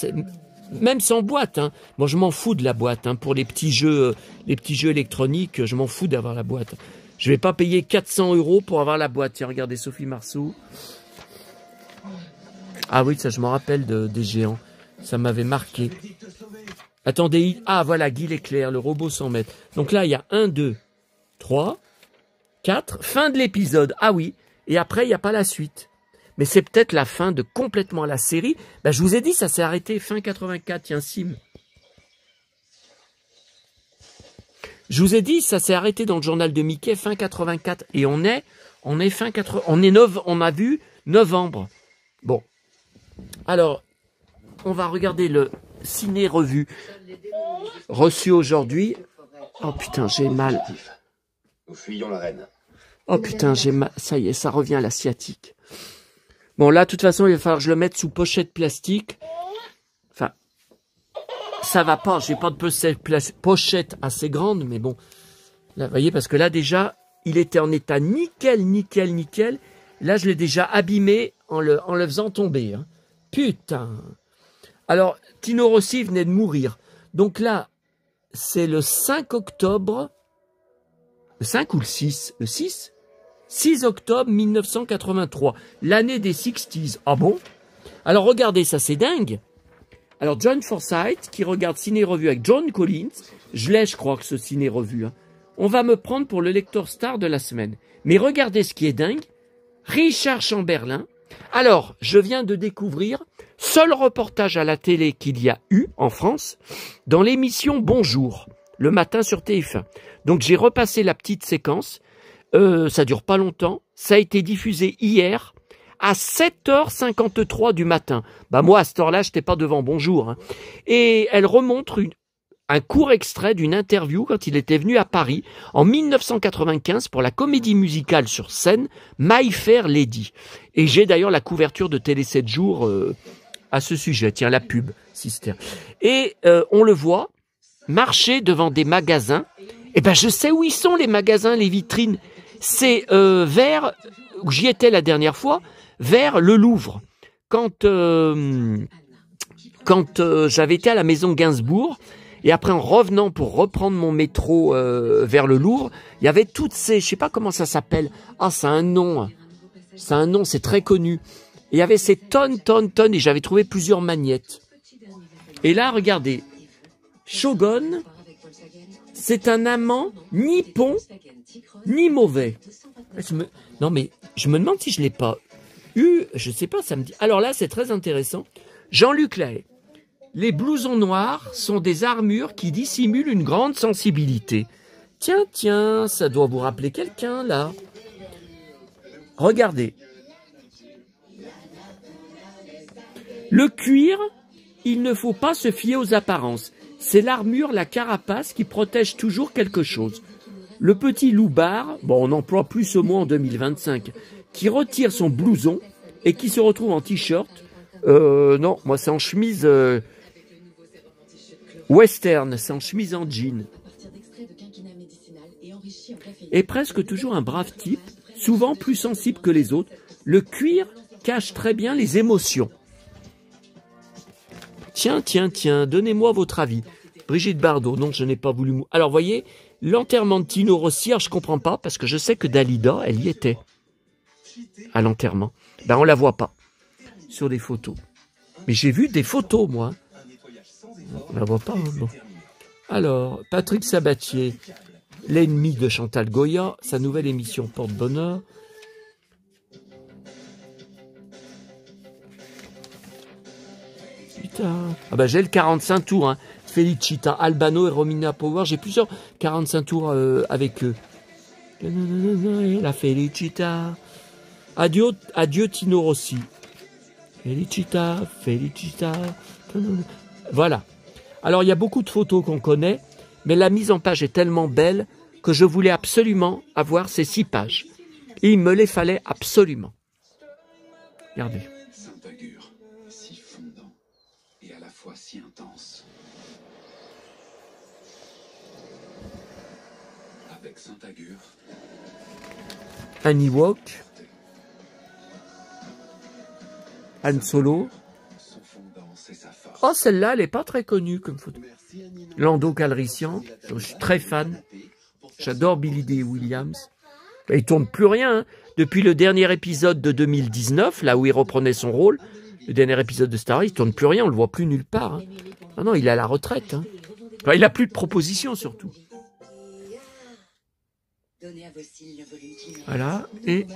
Même sans boîte. Hein. Moi, je m'en fous de la boîte. Hein. Pour les petits jeux électroniques, je m'en fous d'avoir la boîte. Je vais pas payer 400 € pour avoir la boîte. Tiens, regardez Sophie Marceau. Ah oui, ça, je m'en rappelle des géants. Ça m'avait marqué. Attendez. Ah, voilà, Guy Leclerc, le robot 100 mètres. Donc là, il y a 1, 2, 3, 4. Fin de l'épisode. Ah oui. Et après, il n'y a pas la suite. Mais c'est peut-être la fin de complètement la série. Ben, je vous ai dit, ça s'est arrêté fin 84. Tiens, Sim. Je vous ai dit, ça s'est arrêté dans le journal de Mickey fin 84. Et on est fin 80. On a vu novembre. Bon. Alors, on va regarder le ciné-revue reçu aujourd'hui. Oh putain, j'ai mal. Nous fuyons la reine. Oh putain, j'ai mal. Ça y est, ça revient à l'asiatique. Bon, là, de toute façon, il va falloir que je le mette sous pochette plastique. Enfin, ça va pas. J'ai pas de pochette assez grande, mais bon. Là, vous voyez, parce que là, déjà, il était en état nickel, nickel, nickel. Là, je l'ai déjà abîmé en le faisant tomber. Hein. Putain. Alors, Tino Rossi venait de mourir. Donc là, c'est le 5 octobre. Le 5 ou le 6? Le 6 6 octobre 1983, l'année des 60s. Ah bon? Alors regardez, ça c'est dingue. Alors John Forsythe, qui regarde Ciné-Revue avec John Collins, je crois que ce Ciné-Revue, hein. On va me prendre pour le lecteur star de la semaine. Mais regardez ce qui est dingue, Richard Chamberlain. Alors, je viens de découvrir, seul reportage à la télé qu'il y a eu en France, dans l'émission Bonjour, le matin sur TF1. Donc j'ai repassé la petite séquence. Ça dure pas longtemps. Ça a été diffusé hier à 7h53 du matin. Bah moi, à cette heure-là, j'étais pas devant Bonjour. Hein. Et elle remonte un court extrait d'une interview quand il était venu à Paris en 1995 pour la comédie musicale sur scène My Fair Lady. Et j'ai d'ailleurs la couverture de Télé 7 jours à ce sujet. Tiens, la pub, Sister. Et on le voit marcher devant des magasins. Eh ben, je sais où ils sont, les magasins, les vitrines. C'est vers, où j'y étais la dernière fois, vers le Louvre. Quand j'avais été à la maison Gainsbourg, et après en revenant pour reprendre mon métro vers le Louvre, il y avait toutes ces, je sais pas comment ça s'appelle. Ah, c'est un nom, c'est très connu. Et il y avait ces tonnes, et j'avais trouvé plusieurs magnettes. Et là, regardez, Shogun, c'est un amant ni bon, ni mauvais. Non, mais je me demande si je ne l'ai pas eu. Je ne sais pas, ça me dit. Alors là, c'est très intéressant. Jean-Luc Lahaye. Les blousons noirs sont des armures qui dissimulent une grande sensibilité. Tiens, ça doit vous rappeler quelqu'un, là. Regardez. Le cuir, il ne faut pas se fier aux apparences. C'est l'armure, la carapace qui protège toujours quelque chose. Le petit loupard, bon, on emploie plus ce mot en 2025, qui retire son blouson et qui se retrouve en t-shirt. Non, moi c'est en chemise western, c'est en chemise en jean. Et presque toujours un brave type, souvent plus sensible que les autres. Le cuir cache très bien les émotions. Tiens, donnez-moi votre avis. Brigitte Bardot, non, je n'ai pas voulu... Alors, voyez, l'enterrement de Tino Rossi, je comprends pas, parce que je sais que Dalida, elle y était, à l'enterrement. Ben, on la voit pas, sur des photos. Mais j'ai vu des photos, moi. On la voit pas, hein, bon. Alors, Patrick Sabatier. L'ennemi de Chantal Goya, sa nouvelle émission Porte-Bonheur. Putain. Ah bah j'ai le 45 tours, hein. Felicita, Albano et Romina Power. J'ai plusieurs 45 tours avec eux. La Felicita. Adieu, adieu Tino Rossi. Felicita, Felicita. Voilà. Alors il y a beaucoup de photos qu'on connaît, mais la mise en page est tellement belle que je voulais absolument avoir ces 6 pages. Et il me les fallait absolument. Regardez. Saint-Agur, si fondant et à la fois si intense. Avec Saint-Agur, Un Ewok. Han Solo. son fondant, c'est sa force. Oh, celle-là, elle n'est pas très connue comme photo. Lando Calrissian, je suis très fan. J'adore Billy Dee Williams. Il ne tourne plus rien. Hein. Depuis le dernier épisode de 2019, là où il reprenait son rôle, le dernier épisode de Star Wars, il ne tourne plus rien, on ne le voit plus nulle part. Hein. Ah non, il est à la retraite. Hein. Enfin, il n'a plus de propositions surtout. Voilà, et...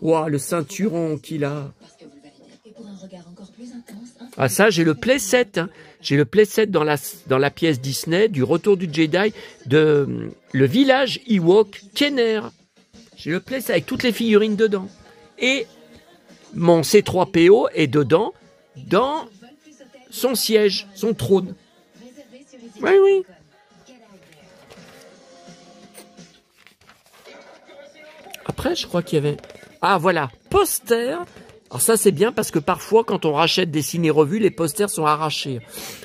Wow, le ceinturon qu'il a. Ah ça, j'ai le playset. Hein. J'ai le playset dans la pièce Disney du Retour du Jedi de le village Ewok Kenner. J'ai le playset avec toutes les figurines dedans. Et mon C3PO est dedans, dans son siège, son trône. Oui, oui. Après, je crois qu'il y avait... Ah, voilà, poster. Alors ça, c'est bien parce que parfois, quand on rachète des ciné-revues, les posters sont arrachés.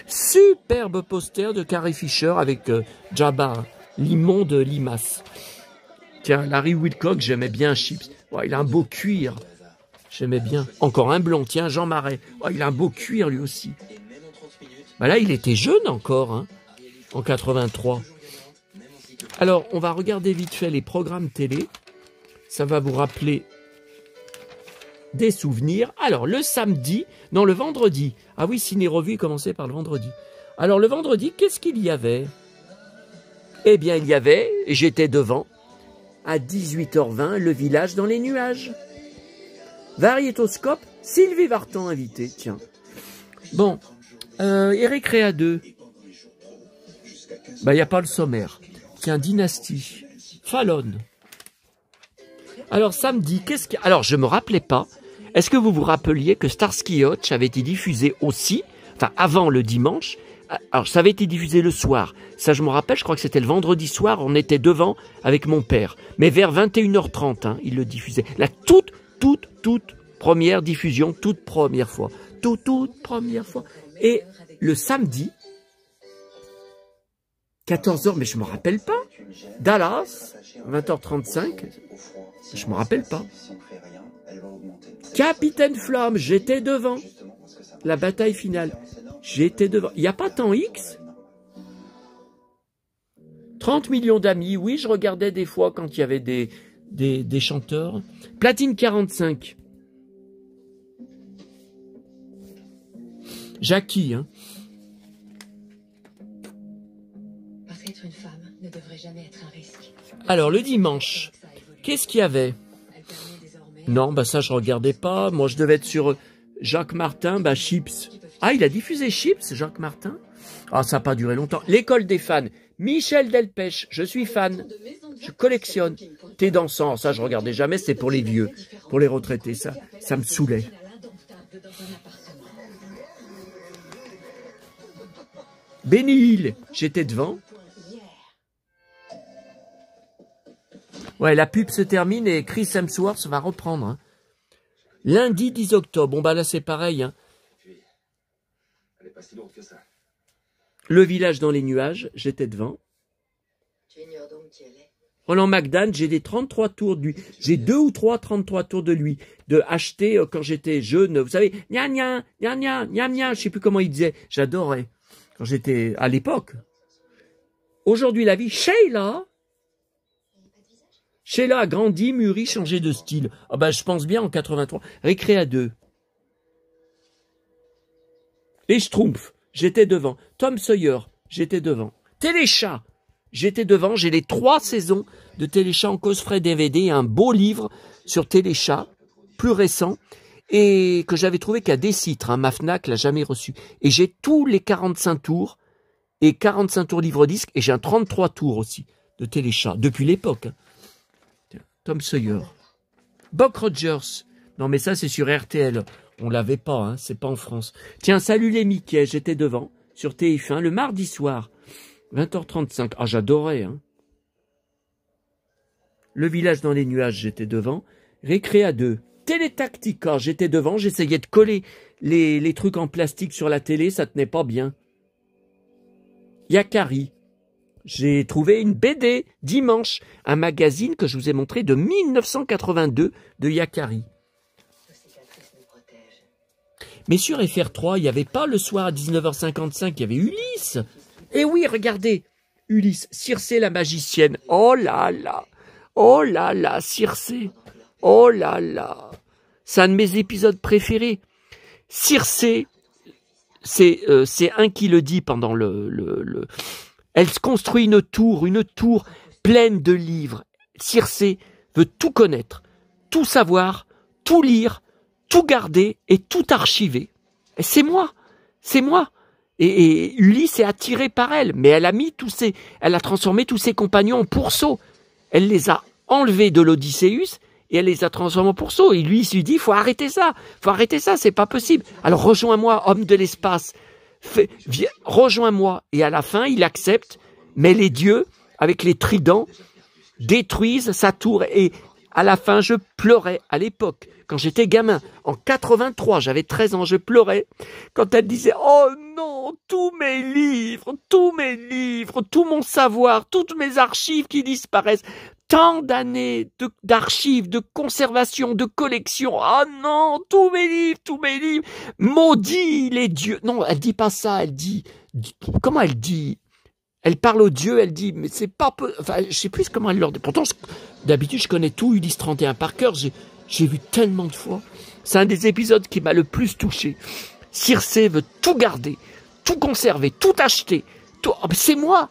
Superbe poster de Carrie Fisher avec Jabba, l'immonde limace. Tiens, Larry Wilcox, j'aimais bien Chips. Oh, il a un beau cuir. J'aimais bien. Encore un blond, tiens, Jean Marais. Oh, il a un beau cuir, lui aussi. Bah là, il était jeune encore, hein, en 83. Alors, on va regarder vite fait les programmes télé. Ça va vous rappeler des souvenirs. Alors, le samedi, non, le vendredi. Ah oui, ciné-revue commençait par le vendredi. Alors, le vendredi, qu'est-ce qu'il y avait? Eh bien, il y avait, et j'étais devant, à 18h20, Le Village dans les nuages. Variétoscope, Sylvie Vartan invitée, tiens. Bon, Eric Réa 2. Bah, il n'y a pas le sommaire. Tiens, Dynastie. Fallon. Alors, samedi, qu'est-ce que... Alors, je me rappelais pas. Est-ce que vous vous rappeliez que Starsky Hutch avait été diffusé aussi, enfin, avant le dimanche? Alors, ça avait été diffusé le soir. Ça, je me rappelle, je crois que c'était le vendredi soir, on était devant avec mon père. Mais vers 21h30, hein, il le diffusait. La toute première diffusion, toute première fois. Toute première fois. Et le samedi, 14h, mais je me rappelle pas. Dallas, 20h35, je me rappelle pas. Capitaine Flamme, j'étais devant. La bataille finale, j'étais devant. Il n'y a pas temps X? 30 millions d'amis, oui, je regardais des fois quand il y avait des chanteurs. Platine 45. Jackie, hein. Parce qu'être une femme ne devrait jamais être un risque. Alors, le dimanche, qu'est-ce qu'il y avait? Non, bah ça, je regardais pas. Moi, je devais être sur Jacques Martin, bah Chips. Ah, il a diffusé Chips, Jacques Martin? Ah, ça n'a pas duré longtemps. L'école des fans. Michel Delpech, je suis fan. Je collectionne. T'es dansant, ça, je regardais jamais, c'est pour les vieux, pour les retraités, ça me saoulait. Benny Hill, j'étais devant. Ouais, la pub se termine et Chris Hemsworth va reprendre. Hein. Lundi 10 octobre. Bon, bah là, c'est pareil. Hein. Elle est pas si lourde que ça. Le Village dans les nuages, j'étais devant. Tu ignores donc qui elle est. Roland McDan, j'ai des 33 tours de lui. J'ai 2 ou 3 33 tours de lui. De acheter quand j'étais jeune. Vous savez, gna gna, gna gna, gna gna. Je sais plus comment il disait. J'adorais. Quand j'étais à l'époque. Aujourd'hui, la vie, Sheila a grandi, mûri, changé de style. Ah ben, je pense bien en 83. Récréa 2. Les Schtroumpfs, j'étais devant. Tom Sawyer, j'étais devant. Téléchat, j'étais devant. J'ai les 3 saisons de Téléchat en coffret DVD et un beau livre sur Téléchat, plus récent, et que j'avais trouvé qu'à Décitre, hein, ma Fnac l'a jamais reçu. Et j'ai tous les 45 tours, et 45 tours livre-disque, et j'ai un 33 tours aussi de Téléchat, depuis l'époque. Hein. Tom Sawyer. Buck Rogers. Non mais ça c'est sur RTL. On l'avait pas, hein, c'est pas en France. Tiens, salut les Mickey, j'étais devant, sur TF1, le mardi soir, 20h35. Ah, j'adorais, hein. Le village dans les nuages, j'étais devant. Récréa 2. Télétactica, j'étais devant, j'essayais de coller les trucs en plastique sur la télé, ça tenait pas bien. Yakari. J'ai trouvé une BD, dimanche, un magazine que je vous ai montré de 1982 de Yakari. Mais sur FR3, il n'y avait pas le soir à 19h55, il y avait Ulysse. Et oui, regardez, Ulysse, Circé la magicienne. Oh là là, Circé. Oh là là. C'est un de mes épisodes préférés. Circé, c'est un qui le dit pendant le... Elle se construit une tour pleine de livres. Circé veut tout connaître, tout savoir, tout lire, tout garder et tout archiver. Et c'est moi. Et Ulysse est attiré par elle, mais elle a transformé tous ses compagnons en pourceaux. Elle les a enlevés de l'Odysseus et elle les a transformés en pourceaux. Et lui, il se dit, faut arrêter ça, c'est pas possible. Alors rejoins-moi, homme de l'espace. Rejoins-moi. Et à la fin, il accepte, mais les dieux, avec les tridents, détruisent sa tour. Et à la fin, je pleurais à l'époque, quand j'étais gamin. En 83, j'avais 13 ans, je pleurais quand elle disait « Oh non, tous mes livres, tout mon savoir, toutes mes archives qui disparaissent. Tant d'années d'archives, de conservation, de collection. Ah non, tous mes livres, maudits les dieux. » Non, elle dit pas ça, elle dit... Comment elle dit? Elle parle aux dieux, elle dit, mais c'est pas... Enfin, je sais plus comment elle leur dit. Pourtant, d'habitude, je connais tout Ulysse 31 par cœur. J'ai vu tellement de fois. C'est un des épisodes qui m'a le plus touché. Circé veut tout garder, tout conserver, tout acheter. Tout... Oh, c'est moi.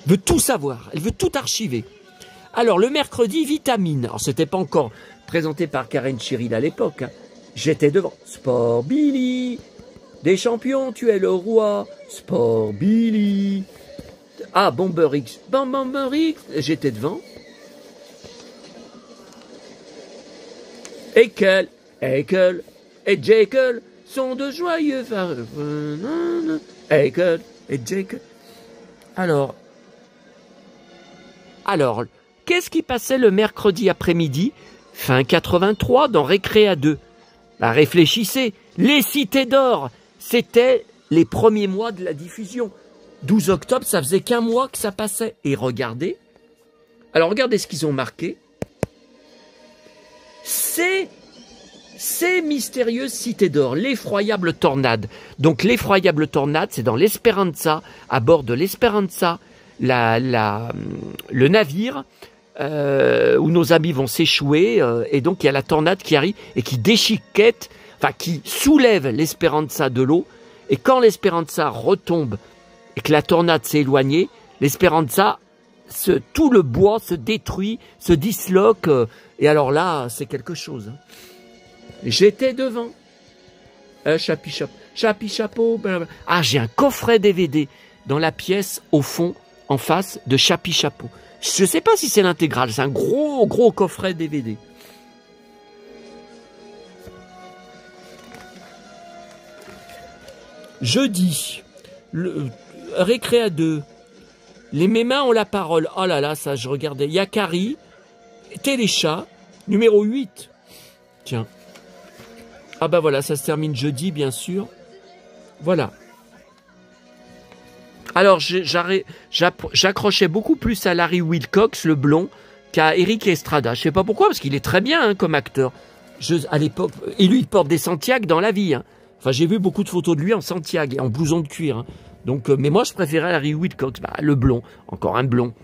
Elle veut tout savoir, elle veut tout archiver. Alors, le mercredi, Vitamine. Alors, c'était pas encore présenté par Karen Chiril à l'époque. Hein. J'étais devant. Sport Billy. Des champions, tu es le roi. Sport Billy. Ah, Bomber X. Bomber X. J'étais devant. Eichel et Jekyll sont de joyeux Eichel et Jekyll. Alors, qu'est-ce qui passait le mercredi après-midi, fin 83, dans Récréa 2? Bah, réfléchissez, les Cités d'Or, c'était les premiers mois de la diffusion. 12 octobre, ça faisait qu'un mois que ça passait. Et regardez, alors regardez ce qu'ils ont marqué. Ces mystérieuses cités d'or, l'effroyable tornade. Donc l'effroyable tornade, c'est dans l'Esperanza, à bord de l'Esperanza, le navire où nos amis vont s'échouer, et donc il y a la tornade qui arrive et qui déchiquette, enfin qui soulève l'Esperanza de l'eau, et quand l'Esperanza retombe et que la tornade s'est éloignée, l'Esperanza, tout le bois se détruit, se disloque, et alors là, c'est quelque chose. Hein. J'étais devant. Chapi Chapeau. Ah, j'ai un coffret DVD dans la pièce, au fond, en face de Chapi Chapeau. Je ne sais pas si c'est l'intégrale, c'est un gros coffret DVD. Jeudi, Récréa 2. Mes mains ont la parole. Oh là là, ça, je regardais. Yakari, Téléchat, numéro 8. Tiens. Ah bah voilà, ça se termine jeudi, bien sûr. Voilà. Alors, j'accrochais beaucoup plus à Larry Wilcox, le blond, qu'à Eric Estrada. Je sais pas pourquoi, parce qu'il est très bien hein, comme acteur. À l'époque, et lui, il porte des Santiago dans la vie. Hein. Enfin, j'ai vu beaucoup de photos de lui en Santiago, en blouson de cuir. Hein. Donc, mais moi, je préférais Larry Wilcox, le blond, encore un blond.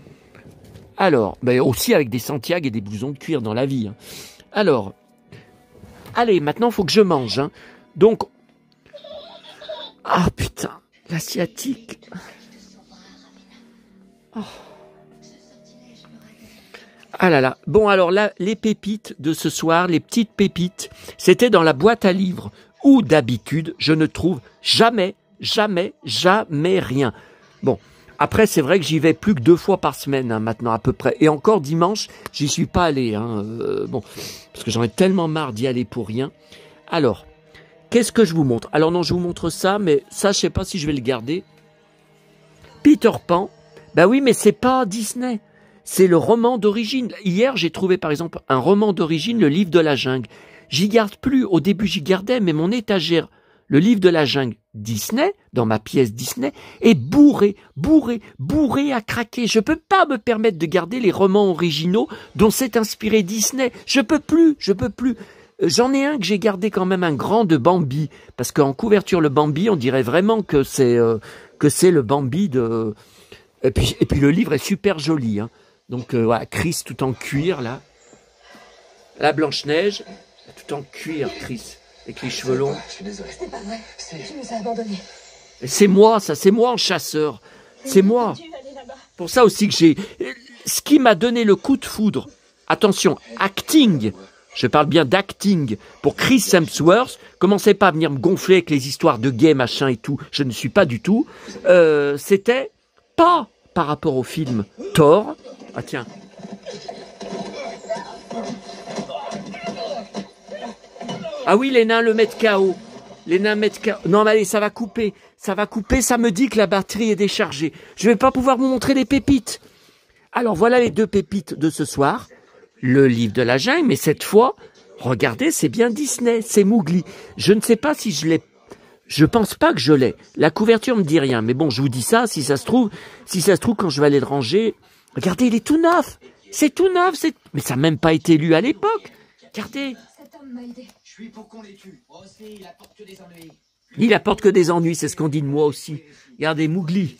Alors, mais aussi avec des Santiago et des blousons de cuir dans la vie. Hein. Alors, Allez, maintenant, il faut que je mange. Hein. Donc... Ah, putain, l'asiatique. Oh. Ah là là. Bon, alors là, les pépites de ce soir, les petites pépites, c'était dans la boîte à livres où d'habitude, je ne trouve jamais rien. Bon, après, c'est vrai que j'y vais plus que 2 fois par semaine, hein, maintenant, à peu près. Et encore dimanche, j'y suis pas allé. Hein, bon, parce que j'en ai tellement marre d'y aller pour rien. Alors, qu'est-ce que je vous montre? Alors non, je vous montre ça, mais ça, je sais pas si je vais le garder. Peter Pan. Ben oui, mais c'est pas Disney. C'est le roman d'origine. Hier, j'ai trouvé, par exemple, un roman d'origine, le livre de la jungle. J'y garde plus. Au début, j'y gardais, mais mon étagère, le livre de la jungle Disney, dans ma pièce Disney, est bourré à craquer. Je peux pas me permettre de garder les romans originaux dont s'est inspiré Disney. Je peux plus. J'en ai un que j'ai gardé quand même, un grand de Bambi, parce qu'en couverture, le Bambi, on dirait vraiment que c'est le Bambi de... Et puis le livre est super joli, hein. Donc voilà, Chris tout en cuir, là. La Blanche-Neige, tout en cuir, Chris, avec les cheveux longs. Je suis désolé. C'est pas vrai. Tu nous as abandonnés. C'est moi, ça, c'est moi en chasseur. C'est moi. Pour ça aussi que j'ai... Ce qui m'a donné le coup de foudre, attention, acting, je parle bien d'acting, pour Chris Hemsworth, commencez pas à venir me gonfler avec les histoires de gays, machin et tout, je ne suis pas du tout, c'était pas par rapport au film Thor. Ah tiens. Ah oui, les nains le mettent KO. Les nains mettent KO. Non mais allez, ça va couper, ça me dit que la batterie est déchargée. Je vais pas pouvoir vous montrer les pépites. Alors voilà les 2 pépites de ce soir. Le livre de la jungle, mais cette fois, regardez, c'est bien Disney, c'est Mowgli. Je ne sais pas si je l'ai. Je pense pas que je l'ai. La couverture me dit rien, mais bon, je vous dis ça, si ça se trouve, quand je vais aller le ranger, regardez, il est tout neuf. C'est tout neuf, mais ça n'a même pas été lu à l'époque. Regardez. Cet homme m'a aidé. Je suis pour qu'on les tue. Moi aussi, il apporte que des ennuis. Il apporte que des ennuis, c'est ce qu'on dit de moi aussi. Regardez Mowgli.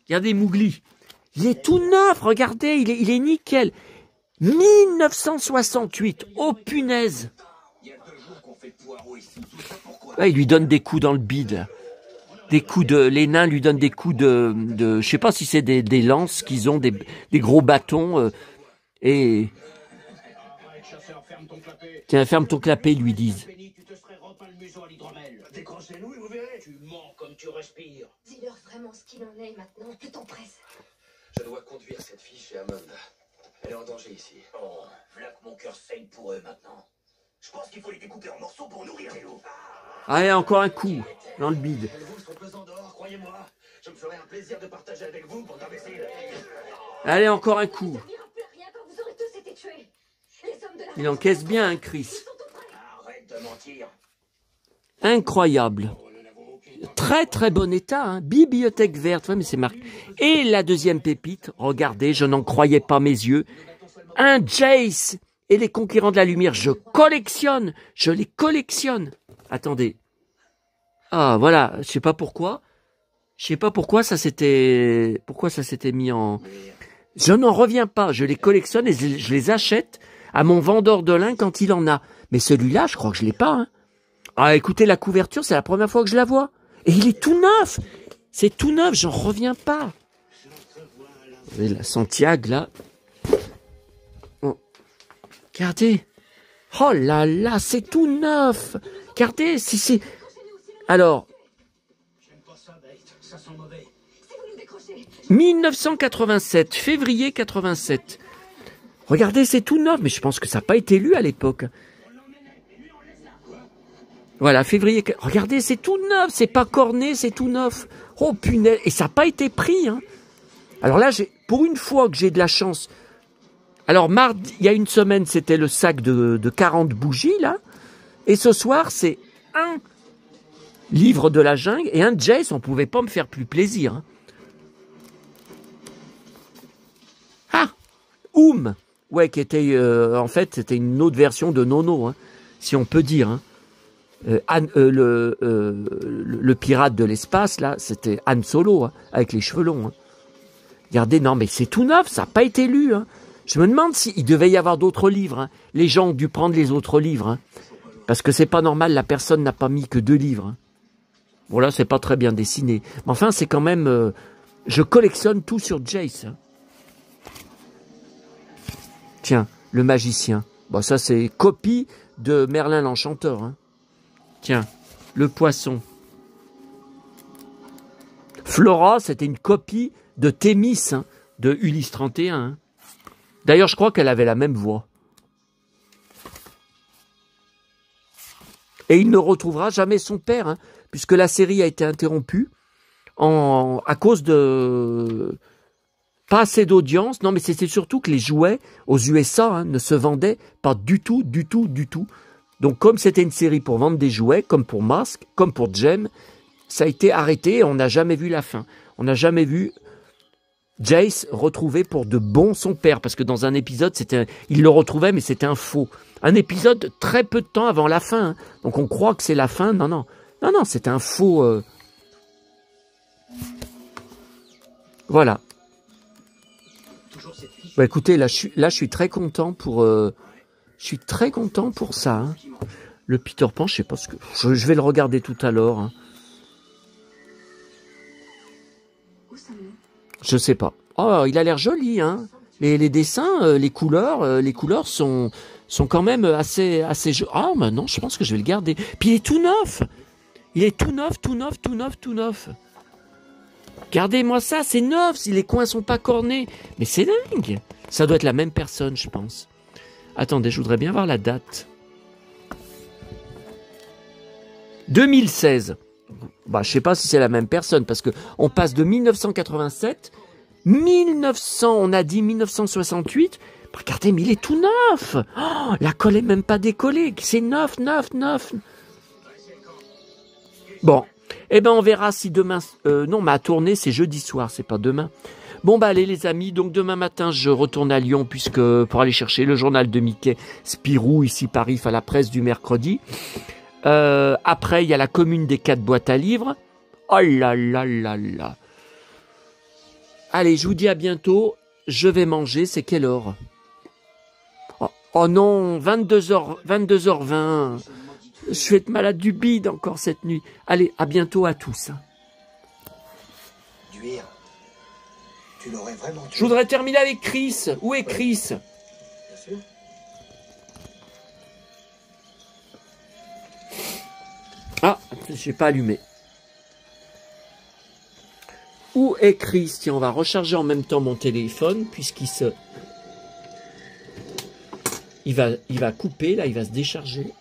Regardez Mowgli. Il est tout neuf, regardez, il est nickel. 1968, oh punaise. Ouais, il lui donne des coups dans le bide. Des coups de... Les nains lui donnent des coups de je sais pas si c'est des lances qu'ils ont, des gros bâtons. Et... Tiens, ferme ton clapet, lui disent. Décronchez-nous et vous verrez. Tu mens comme tu respires. Dis-leur vraiment ce qu'il en est maintenant. Le temps presse. Je dois conduire cette fille chez Amanda. Elle est en danger ici. Oh, voilà que mon cœur saigne pour eux maintenant. Je pense qu'il faut les découper en morceaux pour nourrir les loups. Allez, encore un coup dans le bide. Les loups sont pesants dehors, croyez-moi. Je me ferai un plaisir de partager avec vous pour d'imbéciles. Allez, encore un coup. Ça n'ira plus rien quand vous aurez tous été tués. Les hommes de la Il encaisse bien, hein, Chris. Arrête de mentir. Incroyable. Très très bon état, hein. Bibliothèque verte, ouais, mais c'est marqué. Et la deuxième pépite, regardez, je n'en croyais pas mes yeux. Un Jace et les Conquérants de la Lumière, je les collectionne. Attendez. Ah voilà, je sais pas pourquoi ça s'était mis en... Je n'en reviens pas, je les collectionne et je les achète à mon vendeur de lin quand il en a. Mais celui-là, je crois que je l'ai pas, hein. Ah, écoutez, la couverture, c'est la première fois que je la vois. Et il est tout neuf. C'est tout neuf, j'en reviens pas. Et la Santiago, là. Oh. Regardez. Oh là là, c'est tout neuf. Regardez, si c'est... Alors... J'aime pas ça, Bate. Ça sent mauvais. Si vous nous décrochez. 1987, février 87. Regardez, c'est tout neuf, mais je pense que ça n'a pas été lu à l'époque. Voilà, février... Regardez, c'est tout neuf, c'est pas corné, c'est tout neuf. Oh punaise, et ça n'a pas été pris, hein. Alors là, pour une fois que j'ai de la chance... Alors, mardi, il y a une semaine, c'était le sac de 40 bougies, là. Et ce soir, c'est un livre de la jungle et un Jace, on pouvait pas me faire plus plaisir, hein. Ah, ouais, qui était... en fait, c'était une autre version de Nono, hein, si on peut dire, hein. Le pirate de l'espace, là, c'était Han Solo, hein, avec les cheveux longs. Hein. Regardez, non, mais c'est tout neuf, ça n'a pas été lu. Hein. Je me demande s'il devait y avoir d'autres livres. Hein. Les gens ont dû prendre les autres livres. Hein. Parce que c'est pas normal, la personne n'a pas mis que 2 livres. Hein. Bon là, c'est pas très bien dessiné. Mais enfin, c'est quand même... je collectionne tout sur Jace. Hein. Tiens, le magicien. Bon, ça, c'est copie de Merlin l'Enchanteur. Hein. Tiens, le poisson. Flora, c'était une copie de Thémis, hein, de Ulysse 31. Hein. D'ailleurs, je crois qu'elle avait la même voix. Et il ne retrouvera jamais son père, hein, puisque la série a été interrompue à cause de... Pas assez d'audience. Non, mais c'était surtout que les jouets aux USA hein, ne se vendaient pas du tout, du tout, du tout. Donc, comme c'était une série pour vendre des jouets, comme pour Mask, comme pour Jem, ça a été arrêté et on n'a jamais vu la fin. On n'a jamais vu Jace retrouver pour de bon son père, parce que dans un épisode, il le retrouvait, mais c'était un faux. Un épisode très peu de temps avant la fin. Hein. Donc, on croit que c'est la fin. Non, non. Non, non, c'est un faux... Voilà. Bah, écoutez, là, je suis très content pour... je suis très content pour ça. Hein. Le Peter Pan, je sais pas ce que... Je vais le regarder tout à l'heure. Hein. Je sais pas. Oh, il a l'air joli, hein. Les dessins, les couleurs sont quand même assez jolies. Ah, maintenant, je pense que je vais le garder. Puis il est tout neuf. Il est tout neuf, tout neuf, tout neuf, tout neuf. Regardez-moi ça, c'est neuf, si les coins sont pas cornés. Mais c'est dingue. Ça doit être la même personne, je pense. Attendez, je voudrais bien voir la date. 2016. Bah, je sais pas si c'est la même personne, parce que on passe de 1987, 1900, on a dit 1968. Regardez, mais il est tout neuf. Oh, la colle est même pas décollée. C'est neuf, neuf, neuf. Bon. Eh ben, on verra si demain... non, ma tournée, c'est jeudi soir, c'est pas demain. Bon, bah allez les amis, donc demain matin, je retourne à Lyon puisque pour aller chercher le journal de Mickey Spirou, ici Paris, à la presse du mercredi. Après, il y a la commune des 4 boîtes à livres. Oh là là là là. Allez, je vous dis à bientôt. Je vais manger, c'est quelle heure? Oh non, 22h20. Je vais être malade du bide encore cette nuit. Allez, à bientôt à tous. Duire. Tu l'aurais vraiment tué. Je voudrais terminer avec Chris. Où est Chris? Bien sûr. Ah, je n'ai pas allumé. Où est Chris? Tiens, on va recharger en même temps mon téléphone puisqu'il se... Il va couper, là, il va se décharger.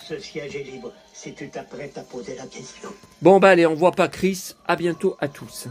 Ce siège est libre si tu t'apprêtes à poser la question. Bon, bah allez, on voit pas Chris. À bientôt à tous.